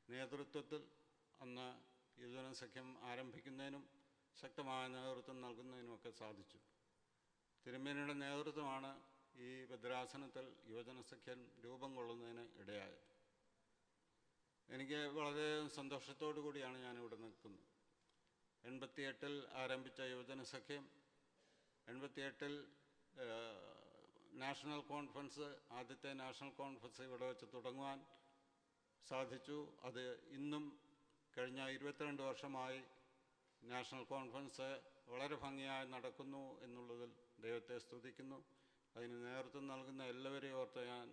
നേതൃത്വത്തിൽ അന്ന് യുവജന സഖ്യം ആരംഭിക്കുന്നതിനും ശക്തമായ നേതൃത്വം നൽകുന്നതിനുമൊക്കെ സാധിച്ചു. തിരുമേനിയുടെ നേതൃത്വമാണ് ഈ ഭദ്രാസനത്തിൽ യുവജന സഖ്യം രൂപം കൊള്ളുന്നതിന് ഇടയായത്. എനിക്ക് വളരെ സന്തോഷത്തോടു കൂടിയാണ് ഞാനിവിടെ നിൽക്കുന്നത്. 88 ആരംഭിച്ച യുവജന സഖ്യം 88 നാഷണൽ കോൺഫറൻസ്, ആദ്യത്തെ നാഷണൽ കോൺഫറൻസ് ഇവിടെ വെച്ച് തുടങ്ങുവാൻ സാധിച്ചു. അത് ഇന്നും കഴിഞ്ഞ 22 വർഷമായി നാഷണൽ കോൺഫറൻസ് വളരെ ഭംഗിയായി നടക്കുന്നു എന്നുള്ളതിൽ ദൈവത്തെ സ്തുതിക്കുന്നു. അതിന് നേതൃത്വം നൽകുന്ന എല്ലാവരെയും ഓർത്ത് ഞാൻ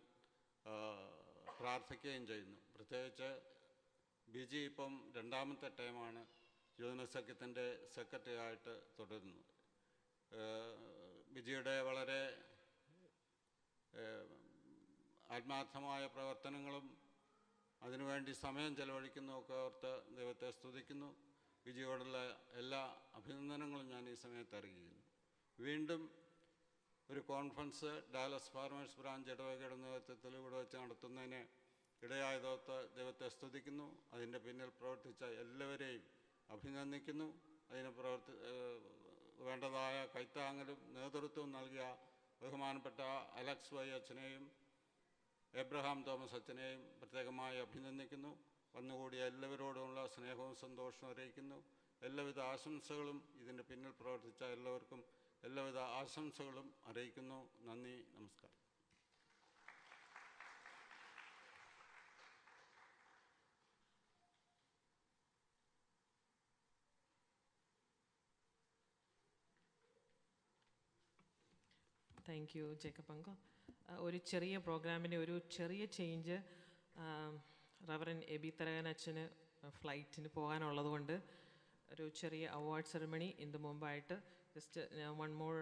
പ്രാർത്ഥിക്കുകയും ചെയ്യുന്നു. പ്രത്യേകിച്ച് ബിജി ഇപ്പം 2ാമത്തെ ടൈമാണ് യുവജന സഖ്യത്തിൻ്റെ സെക്രട്ടറി ആയിട്ട് തുടരുന്നത്. ബിജിയുടെ വളരെ ആത്മാർത്ഥമായ പ്രവർത്തനങ്ങളും അതിനുവേണ്ടി സമയം ചെലവഴിക്കുന്നതൊക്കെ ഓർത്ത് ദൈവത്തെ സ്തുതിക്കുന്നു. ബിജിയോടുള്ള എല്ലാ അഭിനന്ദനങ്ങളും ഞാൻ ഈ സമയത്ത് അറിയിക്കുന്നു. വീണ്ടും ഒരു കോൺഫറൻസ് ഡാലസ് ഫാർമേഴ്സ് ബ്രാഞ്ച് ഇടവകയുടെ നേതൃത്വത്തിൽ ഇവിടെ വെച്ച് നടത്തുന്നതിന് ഇടയായതോർത്ത് ദൈവത്തെ സ്തുതിക്കുന്നു. അതിൻ്റെ പിന്നിൽ പ്രവർത്തിച്ച എല്ലാവരെയും അഭിനന്ദിക്കുന്നു. അതിന് വേണ്ടതായ കൈത്താങ്ങലും നേതൃത്വവും നൽകിയ ബഹുമാനപ്പെട്ട അലക്സ് വൈ അച്ഛനെയും എബ്രഹാം തോമസ് അച്ഛനെയും പ്രത്യേകമായി അഭിനന്ദിക്കുന്നു. വന്നുകൂടിയ എല്ലാവരോടുമുള്ള സ്നേഹവും സന്തോഷവും അറിയിക്കുന്നു. എല്ലാവിധ ആശംസകളും ഇതിൻ്റെ പിന്നിൽ പ്രവർത്തിച്ച എല്ലാവർക്കും എല്ലാവിധ ആശംസകളും അറിയിക്കുന്നു. നന്ദി, നമസ്കാരം. താങ്ക് യു ജേക്കബ് അങ്ക. ഒരു ചെറിയ പ്രോഗ്രാമിൻ്റെ ഒരു ചെറിയ ചേഞ്ച്, റവറൻ എബി തരകൻ അച്ഛന് ഫ്ലൈറ്റിന് പോകാനുള്ളത് കൊണ്ട് ഒരു ചെറിയ അവാർഡ് സെറിമണി ഇതിന് മുമ്പായിട്ട് ജസ്റ്റ് വൺ മോർ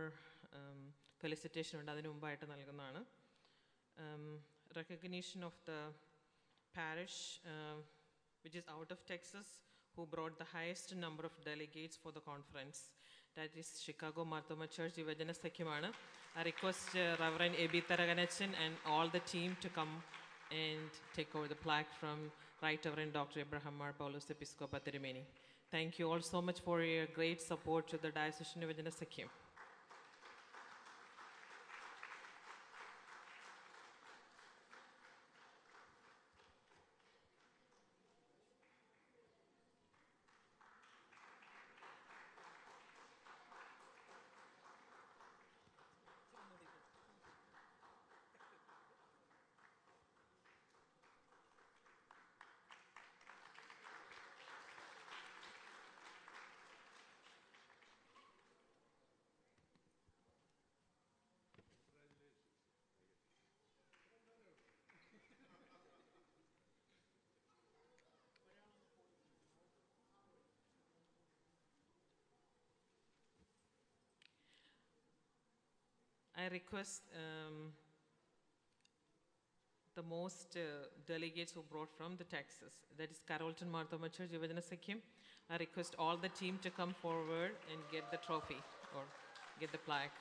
ഫെലിസിറ്റേഷൻ ഉണ്ട്, അതിന് മുമ്പായിട്ട് നൽകുന്നതാണ്. Recognition of the parish which is out of Texas who brought the highest number of delegates for the conference. That is Chicago Marthoma Church Yuvajana Sakyamana. I request Reverend Ebi Taraganachan and all the team to come and take over the plaque from Right Reverend Dr. Abraham Mar Paulus Episcopa Tirumeni. Thank you all so much for your great support to the Diocesan Yuvajana Sakyam. I request the most delegates who brought from the Texas, that is Carrollton Marthoma Church Yuvajana Sakyam. I request all the team to come forward and get the trophy or get the plaque.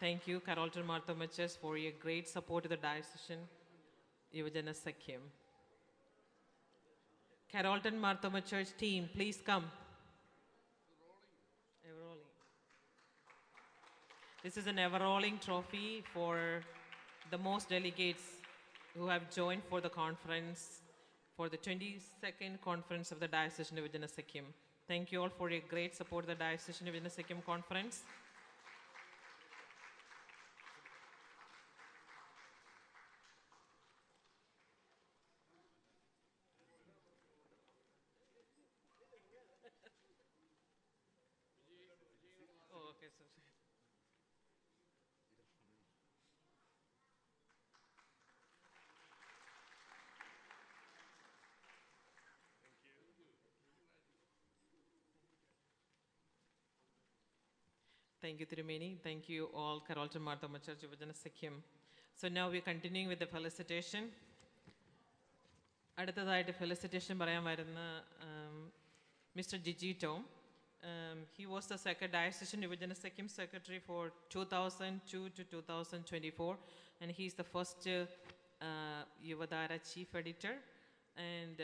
Thank you, Carrollton Marthoma Church, for your great support to the Diocesan Yuvajana Sakyam. Carrollton Marthoma Church team, please come. This is an ever-rolling trophy for the most delegates who have joined for the conference, for the 22nd conference of the Diocesan Yuvajana Sakyam. Thank you all for your great support of the Diocesan Yuvajana Sakyam conference. Oh, okay, sir. Thank you, Tirumeni. Thank you all, Carrollton Marthoma Church Yuvajana Sakyam. So now we're continuing with the felicitation. അടുത്തതായിട്ട് felicitation പറയാൻ വരുന്ന mister Jiji Tom. He was the Diocesan Yuvajana Sakyam Secretary for 2002 to 2024, and he's the first Yuvadhara Chief Editor. And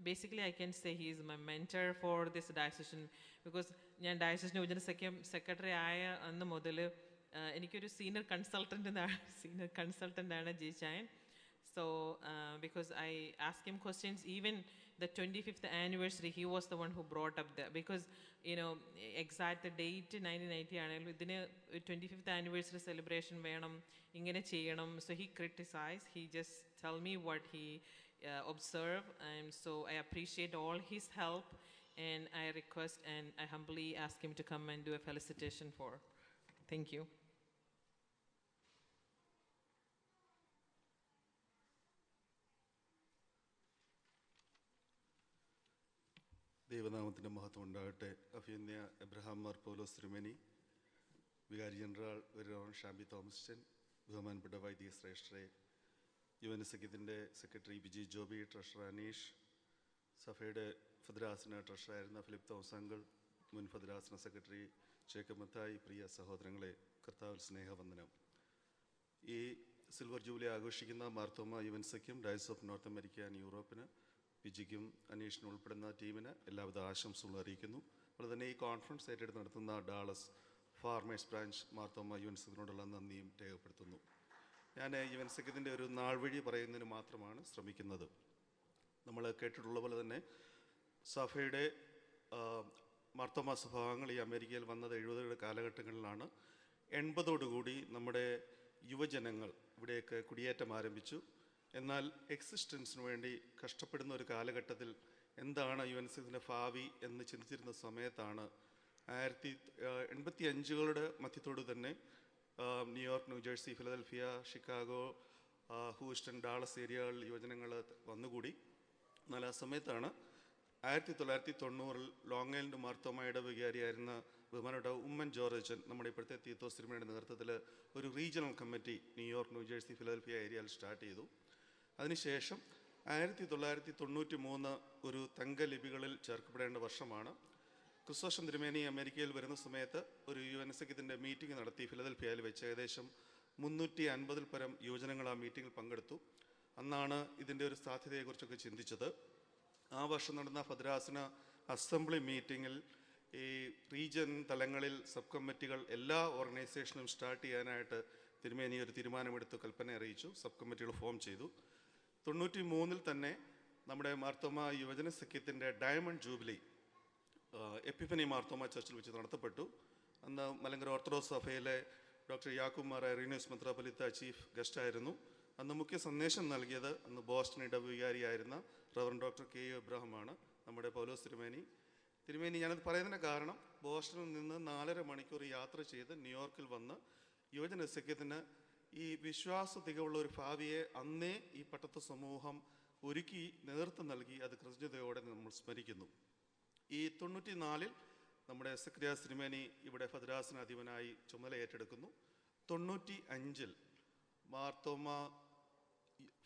basically, I can say he is my mentor for this diocesan, because ഞാൻ ഡയസസിന് യുവജന സഖ്യം secretary ആയ അന്ന് മുതൽ എനിക്കൊരു senior consultant ആണ് ജിചായൻ. So because I asked him questions, even the 25th anniversary, he was the one who brought up the, because you know exact the date 1990 ആണെങ്കിലും ഇതിന് 25th anniversary celebration വേണം, ഇങ്ങനെ ചെയ്യണം. So he criticized, he just tell me what he observe, and so I appreciate all his help, and I request and I humbly ask him to come and do a felicitation for. Thank you. ദൈവനാമത്തിൻ്റെ മഹത്വം ഉണ്ടാകട്ടെ. അഭിനന്ദ Abraham Mar പൗലോസ് തിരുമേനി, വികാരി general വെരവൻ Shabi Thomas ചൻ, ബഹുമാനപ്പെട്ട വൈദിക ശ്രേഷ്ഠരെ, യുവന സഖ്യത്തിൻ്റെ secretary Viji Joby, treasurer Aneesh, സഭയുടെ ഭദ്രാസന ട്രഷറായിരുന്ന Philip Thomas uncle, മുൻ ഭദ്രാസന സെക്രട്ടറി ജേക്കബ് മത്തായി, പ്രിയ സഹോദരങ്ങളെ, കർത്താവിൽ സ്നേഹവന്ദനം. ഈ സിൽവർ ജൂബിലി ആഘോഷിക്കുന്ന മാർത്തോമ യുവൻ സഖ്യം diocese of north America and യൂറോപ്പിന്, വിജിക്കും അനീഷിനും ഉൾപ്പെടുന്ന ടീമിന് എല്ലാവിധ ആശംസകളും അറിയിക്കുന്നു. അതുപോലെ തന്നെ ഈ കോൺഫറൻസ് ഏറ്റെടുത്ത് നടത്തുന്ന ഡാളസ് ഫാർമേഴ്സ് ബ്രാഞ്ച് മാർത്തോമ യുവൻസിനോടുള്ള നന്ദിയും രേഖപ്പെടുത്തുന്നു. ഞാൻ യുവൻ സഖ്യത്തിൻ്റെ ഒരു നാൾ വഴി പറയുന്നതിന് മാത്രമാണ് ശ്രമിക്കുന്നത്. നമ്മൾ കേട്ടിട്ടുള്ള പോലെ തന്നെ സഭയുടെ മാർത്തോമാ സ്വഭാവങ്ങൾ ഈ അമേരിക്കയിൽ വന്നത് 70 കാലഘട്ടങ്ങളിലാണ്. 80ഓടുകൂടി നമ്മുടെ യുവജനങ്ങൾ ഇവിടെയൊക്കെ കുടിയേറ്റം ആരംഭിച്ചു. എന്നാൽ എക്സിസ്റ്റൻസിന് വേണ്ടി കഷ്ടപ്പെടുന്ന ഒരു കാലഘട്ടത്തിൽ എന്താണ് യുവൻ സഖ്യത്തിൻ്റെ ഭാവി എന്ന് ചിന്തിച്ചിരുന്ന സമയത്താണ് 1985കളുടെ മധ്യത്തോട് തന്നെ New York, New Jersey, Philadelphia, Chicago, Houston, Dallas ഏരിയകളിൽ യുവജനങ്ങൾ വന്നുകൂടി. എന്നാൽ ആ സമയത്താണ് 1990 ലോങ് ഐലൻഡ് മാർത്തോമയുടെ വികാരിയായിരുന്ന ബഹുമാനപ്പെട്ട ഉമ്മൻ ജോർജ് അച്ഛൻ നമ്മുടെ ഇപ്പോഴത്തെ തീത്തോസ് തിരുമേനിയുടെ നേതൃത്വത്തിൽ ഒരു regional committee New York, New Jersey, Philadelphia ഏരിയയിൽ സ്റ്റാർട്ട് ചെയ്തു. അതിനുശേഷം 1993 ഒരു തങ്കലിപികളിൽ ചേർക്കപ്പെടേണ്ട വർഷമാണ്. ക്രിസ്തോസ്റ്റം തിരുമേനി അമേരിക്കയിൽ വരുന്ന സമയത്ത് ഒരു യുവൻ സഖ്യത്തിൻ്റെ മീറ്റിംഗ് നടത്തി ഫിലദൽഫിയയിൽ വെച്ച്. ഏകദേശം 350 പരം യുവജനങ്ങൾ ആ മീറ്റിങ്ങിൽ പങ്കെടുത്തു. അന്നാണ് ഇതിൻ്റെ ഒരു സാധ്യതയെക്കുറിച്ചൊക്കെ ചിന്തിച്ചത്. ആ വർഷം നടന്ന ഭദ്രാസന അസംബ്ലി മീറ്റിങ്ങിൽ ഈ റീജിയൻ തലങ്ങളിൽ സബ് കമ്മിറ്റികൾ എല്ലാ ഓർഗനൈസേഷനും സ്റ്റാർട്ട് ചെയ്യാനായിട്ട് തിരുമേനി ഒരു തീരുമാനമെടുത്ത് കൽപ്പന അറിയിച്ചു. സബ് കമ്മിറ്റികൾ ഫോം ചെയ്തു. 93 തന്നെ നമ്മുടെ മാർത്തോമ യുവജന സഖ്യത്തിൻ്റെ ഡയമണ്ട് ജൂബിലി എപ്പിഫനി മാർത്തോമ ചർച്ചിൽ വെച്ച് നടത്തപ്പെട്ടു. അന്ന് മലങ്കര ഓർത്തഡോക്സ് സഭയിലെ ഡോക്ടർ യാക്കൂബ് മാർ ഐറീനിയോസ് മെത്രാപ്പൊലീത്ത ചീഫ് ഗസ്റ്റായിരുന്നു. അന്ന് മുഖ്യ സന്ദേശം നൽകിയത് അന്ന് ബോസ്റ്റൺ ഇടവികാരിയായിരുന്ന റവറൻഡ് ഡോക്ടർ കെ യു എബ്രഹാമാണ്, നമ്മുടെ പൗലോസ് തിരുമേനി. ഞാനത് പറയുന്നതിന് കാരണം ബോസ്റ്റണിൽ നിന്ന് 4.5 മണിക്കൂർ യാത്ര ചെയ്ത് ന്യൂയോർക്കിൽ വന്ന് യുവജന സഖ്യത്തിന് ഈ വിശ്വാസ തികവുള്ള ഒരു ഭാവിയെ അന്നേ ഈ പട്ടത്ത് സമൂഹം ഒരുക്കി നേതൃത്വം നൽകി. അത് കൃതജ്ഞതയോടെ നമ്മൾ സ്മരിക്കുന്നു. ഈ 94 നമ്മുടെ സക്രിയാസ് തിരുമേനി ഇവിടെ ഭദ്രാസനാധിപനായി ചുമതല ഏറ്റെടുക്കുന്നു. 95 മാർത്തോമ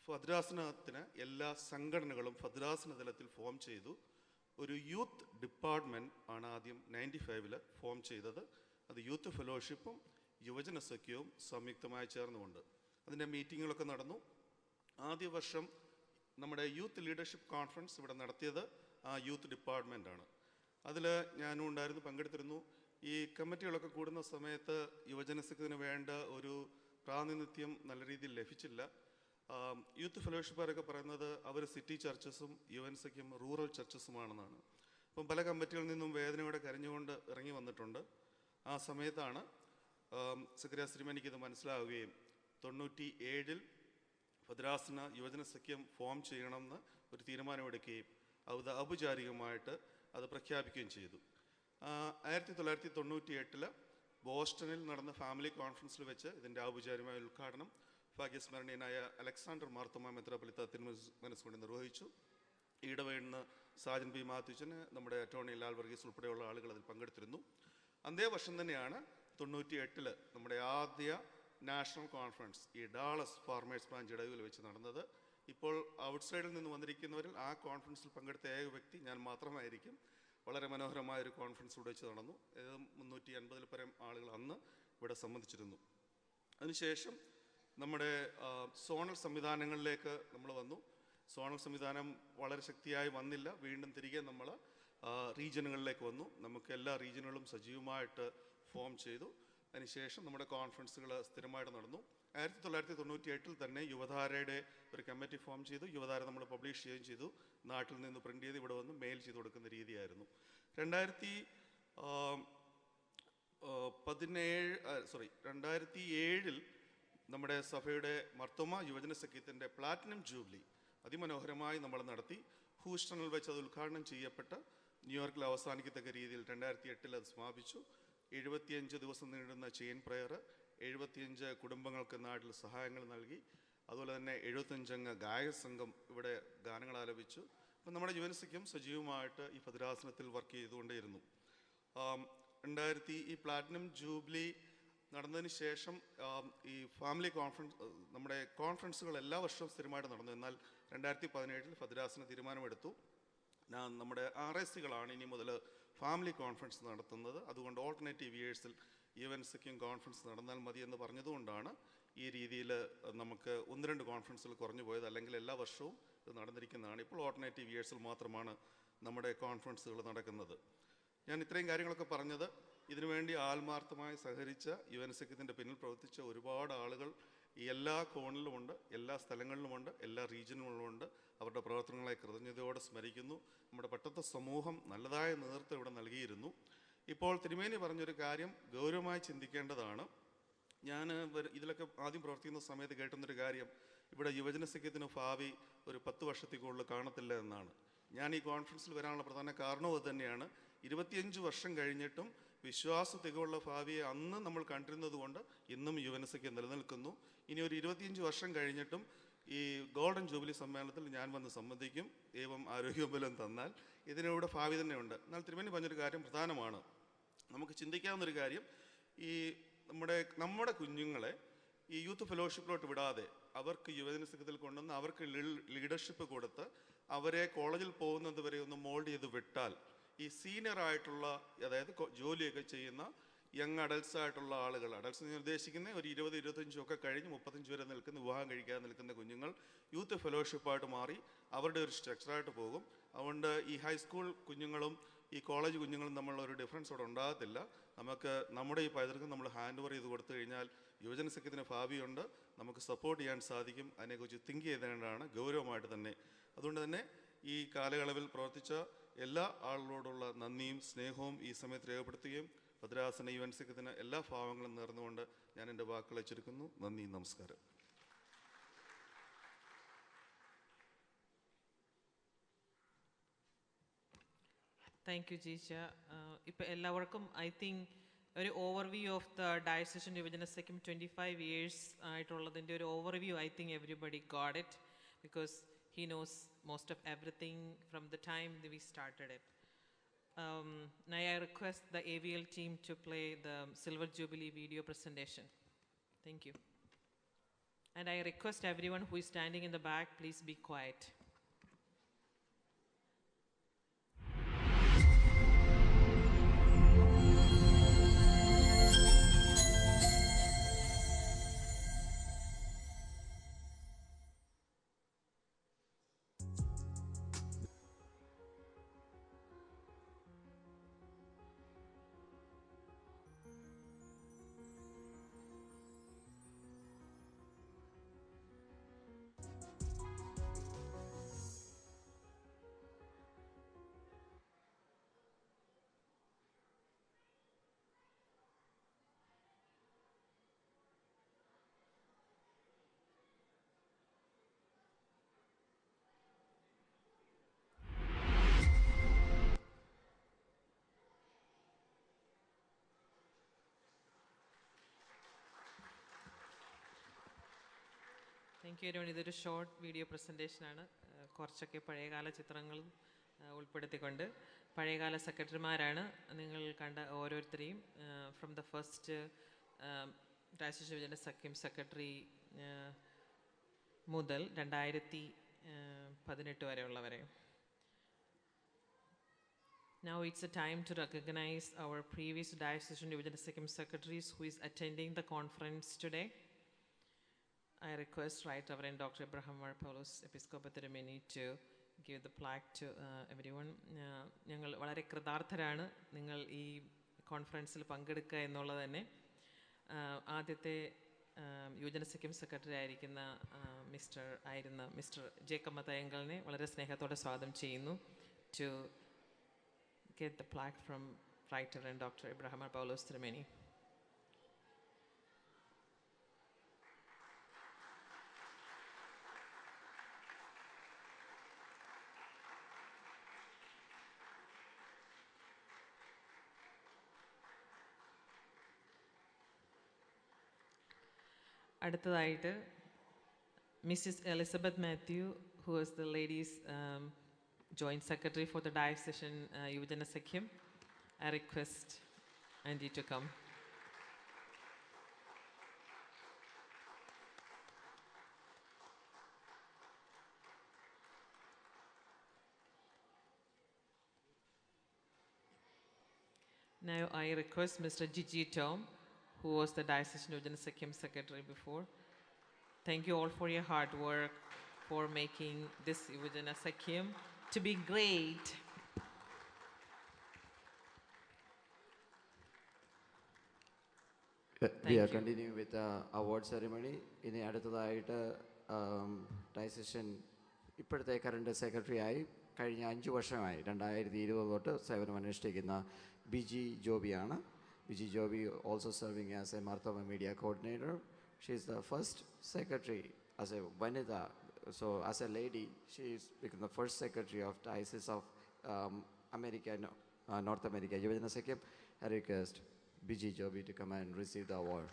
ഭദ്രാസനത്തിന് എല്ലാ സംഘടനകളും ഭദ്രാസന തലത്തിൽ ഫോം ചെയ്തു. ഒരു യൂത്ത് ഡിപ്പാർട്ട്മെൻറ്റ് ആണ് ആദ്യം 95 ഫോം ചെയ്തത്. അത് യൂത്ത് ഫെലോഷിപ്പും യുവജന സഖ്യവും സംയുക്തമായി ചേർന്നുകൊണ്ട് അതിൻ്റെ മീറ്റിങ്ങുകളൊക്കെ നടന്നു. ആദ്യ വർഷം നമ്മുടെ യൂത്ത് ലീഡർഷിപ്പ് കോൺഫറൻസ് ഇവിടെ നടത്തിയത് ആ യൂത്ത് ഡിപ്പാർട്ട്മെൻറ്റാണ്. അതിൽ ഞാനും ഉണ്ടായിരുന്നു, പങ്കെടുത്തിരുന്നു. ഈ കമ്മിറ്റികളൊക്കെ കൂടുന്ന സമയത്ത് യുവജന സഖ്യത്തിന് വേണ്ട ഒരു പ്രാതിനിധ്യം നല്ല രീതിയിൽ ലഭിച്ചില്ല. യൂത്ത് ഫെലോഷിപ്പുകാരൊക്കെ പറയുന്നത് അവർ സിറ്റി ചർച്ചസും യുവൻ സഖ്യം റൂറൽ ചർച്ചസുമാണെന്നാണ്. അപ്പം പല കമ്മിറ്റികളിൽ നിന്നും വേദനയോടെ കരഞ്ഞുകൊണ്ട് ഇറങ്ങി വന്നിട്ടുണ്ട്. ആ സമയത്താണ് സക്രിയാസ് തിരുമേനിക്ക് ഇത് മനസ്സിലാവുകയും 97 ഭദ്രാസന യുവജന സഖ്യം ഫോം ചെയ്യണമെന്ന് ഒരു തീരുമാനമെടുക്കുകയും അത് ഔപചാരികമായിട്ട് അത് പ്രഖ്യാപിക്കുകയും ചെയ്തു. 1998 ബോസ്റ്റണിൽ നടന്ന ഫാമിലി കോൺഫറൻസിൽ വെച്ച് ഇതിൻ്റെ ഔപചാരികമായ ഉദ്ഘാടനം ഭാഗ്യസ്മരണീയനായ അലക്സാണ്ടർ മാർത്തോമ മെത്രാപ്പൊലീത്ത തിരുമനസ്സുകൊണ്ട് നിർവഹിച്ചു. ഈടവയിന്ന് സാജൻ പി മാത്യുച്ചന്, നമ്മുടെ അറ്റോർണി ലാൽ വർഗീസ് ഉൾപ്പെടെയുള്ള ആളുകൾ അതിൽ പങ്കെടുത്തിരുന്നു. അതേ വർഷം തന്നെയാണ് 98 നമ്മുടെ ആദ്യ നാഷണൽ കോൺഫറൻസ് ഈ ഡാളസ് ഫാർമേഴ്സ് ബ്രാഞ്ച് ഇടവിൽ വെച്ച് നടന്നത്. ഇപ്പോൾ ഔട്ട്സൈഡിൽ നിന്ന് വന്നിരിക്കുന്നവരിൽ ആ കോൺഫറൻസിൽ പങ്കെടുത്ത ഏക വ്യക്തി ഞാൻ മാത്രമായിരിക്കും. വളരെ മനോഹരമായൊരു കോൺഫറൻസ് ഇവിടെ വെച്ച് നടന്നു. 350 പരം ആളുകൾ അന്ന് ഇവിടെ സംബന്ധിച്ചിരുന്നു. അതിനുശേഷം നമ്മുടെ സോണൽ സംവിധാനങ്ങളിലേക്ക് നമ്മൾ വന്നു. സോണൽ സംവിധാനം വളരെ ശക്തിയായി വന്നില്ല. വീണ്ടും തിരികെ നമ്മൾ റീജിയനുകളിലേക്ക് വന്നു. നമുക്ക് എല്ലാ റീജിയനുകളും സജീവമായിട്ട് ഫോം ചെയ്തു. അതിനുശേഷം നമ്മുടെ കോൺഫറൻസുകൾ സ്ഥിരമായിട്ട് നടന്നു. 1998 തന്നെ യുവധാരയുടെ ഒരു കമ്മിറ്റി ഫോം ചെയ്തു. യുവധാര നമ്മൾ പബ്ലിഷ് ചെയ്യുകയും ചെയ്തു. നാട്ടിൽ നിന്ന് പ്രിൻ്റ് ചെയ്ത് ഇവിടെ വന്ന് മെയിൽ ചെയ്ത് കൊടുക്കുന്ന രീതിയായിരുന്നു. 2007 നമ്മുടെ സഭയുടെ മർത്തോമ യുവജന സഖ്യത്തിൻ്റെ പ്ലാറ്റിനം ജൂബിലി അതിമനോഹരമായി നമ്മൾ നടത്തി. ഹൂസ്റ്റണിൽ വെച്ച് അത് ഉദ്ഘാടനം ചെയ്യപ്പെട്ട് ന്യൂയോർക്കിൽ അവസാനിക്കത്തക്ക രീതിയിൽ 2008 അത് സമാപിച്ചു. 75 ദിവസം നീണ്ടുന്ന ചെയിൻ പ്രയർ, 75 കുടുംബങ്ങൾക്ക് നാട്ടിൽ സഹായങ്ങൾ നൽകി. അതുപോലെ തന്നെ 75 അംഗ ഗായക സംഘം ഇവിടെ ഗാനങ്ങൾ ആലപിച്ചു. അപ്പം നമ്മുടെ യുവന സഖ്യം സജീവമായിട്ട് ഈ ഭദ്രാസനത്തിൽ വർക്ക് ചെയ്തുകൊണ്ടേയിരുന്നു. ഈ പ്ലാറ്റിനം ജൂബിലി നടന്നതിന് ശേഷം ഈ ഫാമിലി കോൺഫറൻസ് നമ്മുടെ കോൺഫറൻസുകൾ എല്ലാ വർഷവും സ്ഥിരമായിട്ട് നടന്നു. എന്നാൽ 2017 ഭദ്രാസന തീരുമാനമെടുത്തു, നമ്മുടെ RSCകളാണ് ഇനി മുതൽ ഫാമിലി കോൺഫറൻസ് നടത്തുന്നത്. അതുകൊണ്ട് ഓൾട്ടർനേറ്റീവ് ഇയേഴ്സിൽ യുവൻ സഖ്യം കോൺഫറൻസ് നടന്നാൽ മതി എന്ന് പറഞ്ഞതുകൊണ്ടാണ് ഈ രീതിയിൽ നമുക്ക് 1-2 കോൺഫറൻസുകൾ കുറഞ്ഞു പോയത്. അല്ലെങ്കിൽ എല്ലാ വർഷവും ഇത് നടന്നിരിക്കുന്നതാണ്. ഇപ്പോൾ ഓൾട്ടർനേറ്റീവ് ഇയേഴ്സിൽ മാത്രമാണ് നമ്മുടെ കോൺഫറൻസുകൾ നടക്കുന്നത്. ഞാൻ ഇത്രയും കാര്യങ്ങളൊക്കെ പറഞ്ഞത് ഇതിനുവേണ്ടി ആത്മാർത്ഥമായി സഹകരിച്ച യുവൻ സഖ്യത്തിൻ്റെ പിന്നിൽ പ്രവർത്തിച്ച ഒരുപാട് ആളുകൾ ഈ എല്ലാ കോണിലുമുണ്ട്, എല്ലാ സ്ഥലങ്ങളിലുമുണ്ട്, എല്ലാ റീജിയനുകളിലുമുണ്ട്. അവരുടെ പ്രവർത്തനങ്ങളെ കൃതജ്ഞതയോടെ സ്മരിക്കുന്നു. നമ്മുടെ പട്ടത്ത സമൂഹം നല്ലതായ നേതൃത്വം ഇവിടെ നൽകിയിരുന്നു. ഇപ്പോൾ തിരുമേനി പറഞ്ഞൊരു കാര്യം ഗൗരവമായി ചിന്തിക്കേണ്ടതാണ്. ഞാൻ ഇതിലൊക്കെ ആദ്യം പ്രവർത്തിക്കുന്ന സമയത്ത് കേട്ടുന്നൊരു കാര്യം, ഇവിടെ യുവജന സഖ്യത്തിന് ഭാവി ഒരു 10 വർഷത്തിൽ കൂടുതൽ കാണത്തില്ല എന്നാണ്. ഞാൻ ഈ കോൺഫറൻസിൽ വരാനുള്ള പ്രധാന കാരണവും അത് തന്നെയാണ്. 25 വർഷം കഴിഞ്ഞിട്ടും വിശ്വാസ തികവുള്ള ഭാവിയെ അന്ന് നമ്മൾ കണ്ടിരുന്നത് കൊണ്ട് ഇന്നും യുവജന സഖ്യം നിലനിൽക്കുന്നു. ഇനി ഒരു 25 വർഷം കഴിഞ്ഞിട്ടും ഈ ഗോൾഡൻ ജൂബിലി സമ്മേളനത്തിൽ ഞാൻ വന്ന് സംബന്ധിക്കും, ദൈവം ആരോഗ്യബലം തന്നാൽ. ഇതിനിവിടെ ഭാവി തന്നെയുണ്ട്. എന്നാൽ തിരുമേനി പറഞ്ഞൊരു കാര്യം പ്രധാനമാണ്. നമുക്ക് ചിന്തിക്കാവുന്നൊരു കാര്യം, ഈ നമ്മുടെ കുഞ്ഞുങ്ങളെ ഈ യൂത്ത് ഫെലോഷിപ്പിലോട്ട് വിടാതെ അവർക്ക് യുവജന സഖ്യത്തിൽ കൊണ്ടുവന്ന് അവർക്ക് ലീഡർഷിപ്പ് കൊടുത്ത് അവരെ കോളേജിൽ പോകുന്നത് വരെ ഒന്ന് മോൾഡ് ചെയ്ത് വിട്ടാൽ, ഈ സീനിയർ ആയിട്ടുള്ള, അതായത് ജോലിയൊക്കെ ചെയ്യുന്ന യങ് അഡൽട്സ് ആയിട്ടുള്ള ആളുകൾ, അഡൽട്സ് എന്ന് ഉദ്ദേശിക്കുന്ന ഒരു 20-25 ഒക്കെ കഴിഞ്ഞ് 35 വരെ നിൽക്കുന്ന, വിവാഹം കഴിക്കാതെ നിൽക്കുന്ന കുഞ്ഞുങ്ങൾ യൂത്ത് ഫെലോഷിപ്പായിട്ട് മാറി അവരുടെ ഒരു സ്ട്രക്ചറായിട്ട് പോകും. അതുകൊണ്ട് ഈ ഹൈസ്കൂൾ കുഞ്ഞുങ്ങളും ഈ കോളേജ് കുഞ്ഞുങ്ങളും തമ്മിലുള്ള ഡിഫറൻസ് അവിടെ ഉണ്ടാകത്തില്ല. നമുക്ക് നമ്മുടെ ഈ പൈതൃകം നമ്മൾ ഹാൻഡ് ഓവർ ചെയ്ത് കൊടുത്തു കഴിഞ്ഞാൽ യുവജന സഖ്യത്തിന് ഭാവിയുണ്ട്, നമുക്ക് സപ്പോർട്ട് ചെയ്യാൻ സാധിക്കും. അതിനെക്കുറിച്ച് തിങ്ക് ചെയ്തേണ്ടതാണ് ഗൗരവമായിട്ട് തന്നെ. അതുകൊണ്ട് തന്നെ ഈ കാലയളവിൽ പ്രവർത്തിച്ച എല്ലാ ആളുകളോടുള്ള നന്ദിയും സ്നേഹവും ഈ സമയത്ത് രേഖപ്പെടുത്തുകയും ഭദ്രാസന യുവജന സഖ്യത്തിന് എല്ലാ ഭാവങ്ങളും നേർന്നുകൊണ്ട് ഞാൻ എൻ്റെ വാക്കുകളെ ചുരുക്കുന്നു. നന്ദി, നമസ്കാരം. Thank U Jeeja. ഇപ്പം എല്ലാവർക്കും ഐ തിങ്ക് ഒരു ഓവർവ്യൂ ഓഫ് ദ ഡയസിഷൻ യുവജന സഖ്യം 25 years ആയിട്ടുള്ളതിൻ്റെ ഒരു overview I think everybody got it, because he knows most of everything from the time that we started it. Now I request the AVL team to play the Silver Jubilee video presentation. Thank you. And I request everyone who is standing in the back, please be quiet. Thank you Arun. ഇതൊരു short video പ്രസൻറ്റേഷനാണ്. കുറച്ചൊക്കെ പഴയകാല ചിത്രങ്ങളും ഉൾപ്പെടുത്തിക്കൊണ്ട് പഴയകാല സെക്രട്ടറിമാരാണ് നിങ്ങൾ കണ്ട ഓരോരുത്തരെയും. From the first diocese യുവജന സഖ്യം സെക്രട്ടറി മുതൽ 2018 വരെയുള്ളവരെ. Now it's a time to recognize our previous Diocesan Yuvajana Sakham secretaries who is attending the conference today. I request Right Reverend Dr. Abraham Marpoulos, Episcopal Tirumeni, to give the plaque to everyone. ഞങ്ങൾ വളരെ കൃതാർത്ഥരാണ് നിങ്ങൾ ഈ കോൺഫറൻസിൽ പങ്കെടുക്കുക എന്നുള്ളത് തന്നെ. ആദ്യത്തെ യുവജന സഖ്യം സെക്രട്ടറി ആയിരിക്കുന്ന മിസ്റ്റർ ജേക്കബ് മത്തയങ്കലിനെ വളരെ സ്നേഹത്തോടെ സ്വാഗതം ചെയ്യുന്നു. To get the plaque from Right Reverend Dr. Abraham Marpoulos Tirumeni. അടുത്തതായിട്ട് Mrs. Elizabeth Matthew, who is the ladies' Joint Secretary for the Diocesan Yuvajana Sakham. I request Andy to come. Now I request Mr. Gigi Tom, who was the Diocesan Yuvajana Sakham Secretary before. Thank you all for your hard work for making this Yuvajana Sakham to be great. We are continuing with the award ceremony. ഇനി അടുത്തതായിട്ട് ഡയസിഷൻ ഇപ്പോഴത്തെ current secretary ആയി കഴിഞ്ഞ 5 വർഷമായി 2020 തൊട്ട് സേവനമനുഷ്ഠിക്കുന്ന ബിജി ജോബിയാണ്. Biji Joby also serving as a Marthoma media coordinator. She is the first secretary as a വനിത. So as a lady, she is become the first secretary of Diocese of America, North America. Yuvajana Sakyam, I request Biji Jobi to come and receive the award.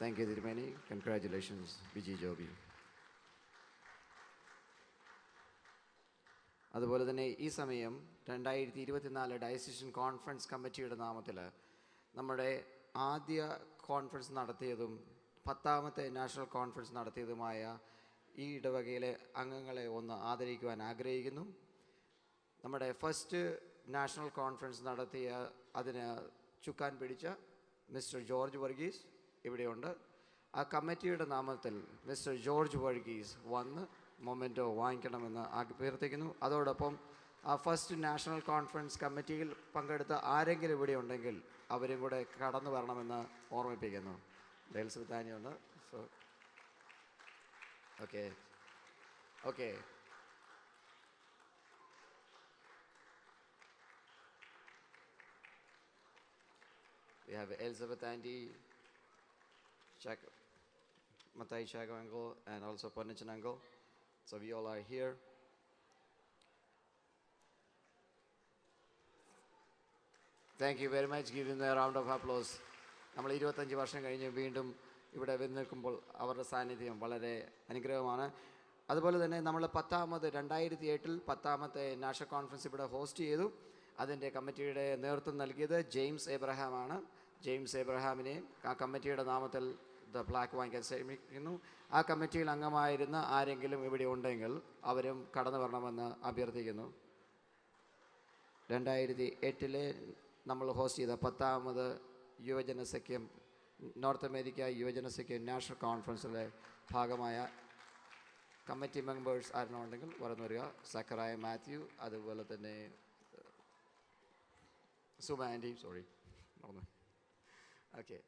Thank you, Dirmani. Congratulations, Biji Jobi. അതുപോലെ തന്നെ ഈ സമയം 2024 ഡയസിഷൻ conference കമ്മിറ്റിയുടെ നാമത്തിൽ നമ്മുടെ ആദ്യ conference നടത്തിയതും 10ാമത്തെ national conference നടത്തിയതുമായ ഈ ഇടവകയിലെ അംഗങ്ങളെ ഒന്ന് ആദരിക്കുവാൻ ആഗ്രഹിക്കുന്നു. നമ്മുടെ ഫസ്റ്റ് നാഷണൽ കോൺഫറൻസ് നടത്തിയ അതിന് ചുക്കാൻ പിടിച്ച മിസ്റ്റർ ജോർജ് വർഗീസ് ഇവിടെയുണ്ട്. ആ കമ്മിറ്റിയുടെ നാമത്തിൽ മിസ്റ്റർ ജോർജ് വർഗീസ് വന്ന് മൊമെൻറ്റോ വാങ്ങിക്കണമെന്ന് അഭ്യർത്ഥിക്കുന്നു. അതോടൊപ്പം ആ ഫസ്റ്റ് നാഷണൽ കോൺഫറൻസ് കമ്മിറ്റിയിൽ പങ്കെടുത്ത ആരെങ്കിലും ഇവിടെ ഉണ്ടെങ്കിൽ അവരും കൂടെ കടന്നു വരണമെന്ന് ഓർമ്മിപ്പിക്കുന്നു. ഡെൽസ് വിത്താനിയുണ്ട്. So okay okay We have Elizabeth Andy, Matai Chago uncle, and also Ponnichan uncle. So we all are here. Thank you very much. Give them a round of applause. നമ്മൾ 25 വർഷം കഴിഞ്ഞ് വീണ്ടും ഇവിടെ വന്ന് നിൽക്കുമ്പോൾ അവരുടെ സാന്നിധ്യം വളരെ അനുഗ്രഹമാണ്. അതുപോലെ തന്നെ നമ്മൾ 2008 നാഷണൽ കോൺഫറൻസ് ഇവിടെ ഹോസ്റ്റ് ചെയ്തു. അതിൻ്റെ കമ്മിറ്റിയുടെ നേതൃത്വം നൽകിയത് ജെയിംസ് എബ്രഹാമാണ്. ജെയിംസ് എബ്രഹാമിനെ ആ കമ്മിറ്റിയുടെ നാമത്തിൽ ദ പ്ലാക്ക് വാങ്ങിക്കാൻ ശ്രമിക്കുന്നു. ആ കമ്മിറ്റിയിൽ അംഗമായിരുന്ന ആരെങ്കിലും ഇവിടെ ഉണ്ടെങ്കിൽ അവരും കടന്നു വരണമെന്ന് അഭ്യർത്ഥിക്കുന്നു. 2008 നമ്മൾ ഹോസ്റ്റ് ചെയ്ത 10ാമത് യുവജന സഖ്യം നോർത്ത് അമേരിക്ക യുവജന സഖ്യം നാഷണൽ കോൺഫറൻസിലെ ഭാഗമായ കമ്മിറ്റി മെമ്പേഴ്സ് ആരെങ്കിലും ഉണ്ടെങ്കിൽ വളർന്നു വരിക. സക്കറായ മാത്യു, അതുപോലെ തന്നെ സുമ ആൻറ്റി, സോറി മറന്നു. Okay,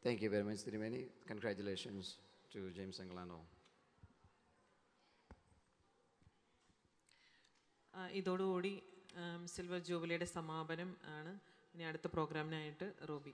thank you very much തിരുമേനി. കൺഗ്രാറ്റുലേഷൻസ് ടു ജെയിംസ് അംഗലാനോ. ഇതോടുകൂടി സിൽവർ ജൂബിലിയുടെ സമാപനം ആണ്. ഇനി അടുത്ത പ്രോഗ്രാമിനായിട്ട് റൂബി.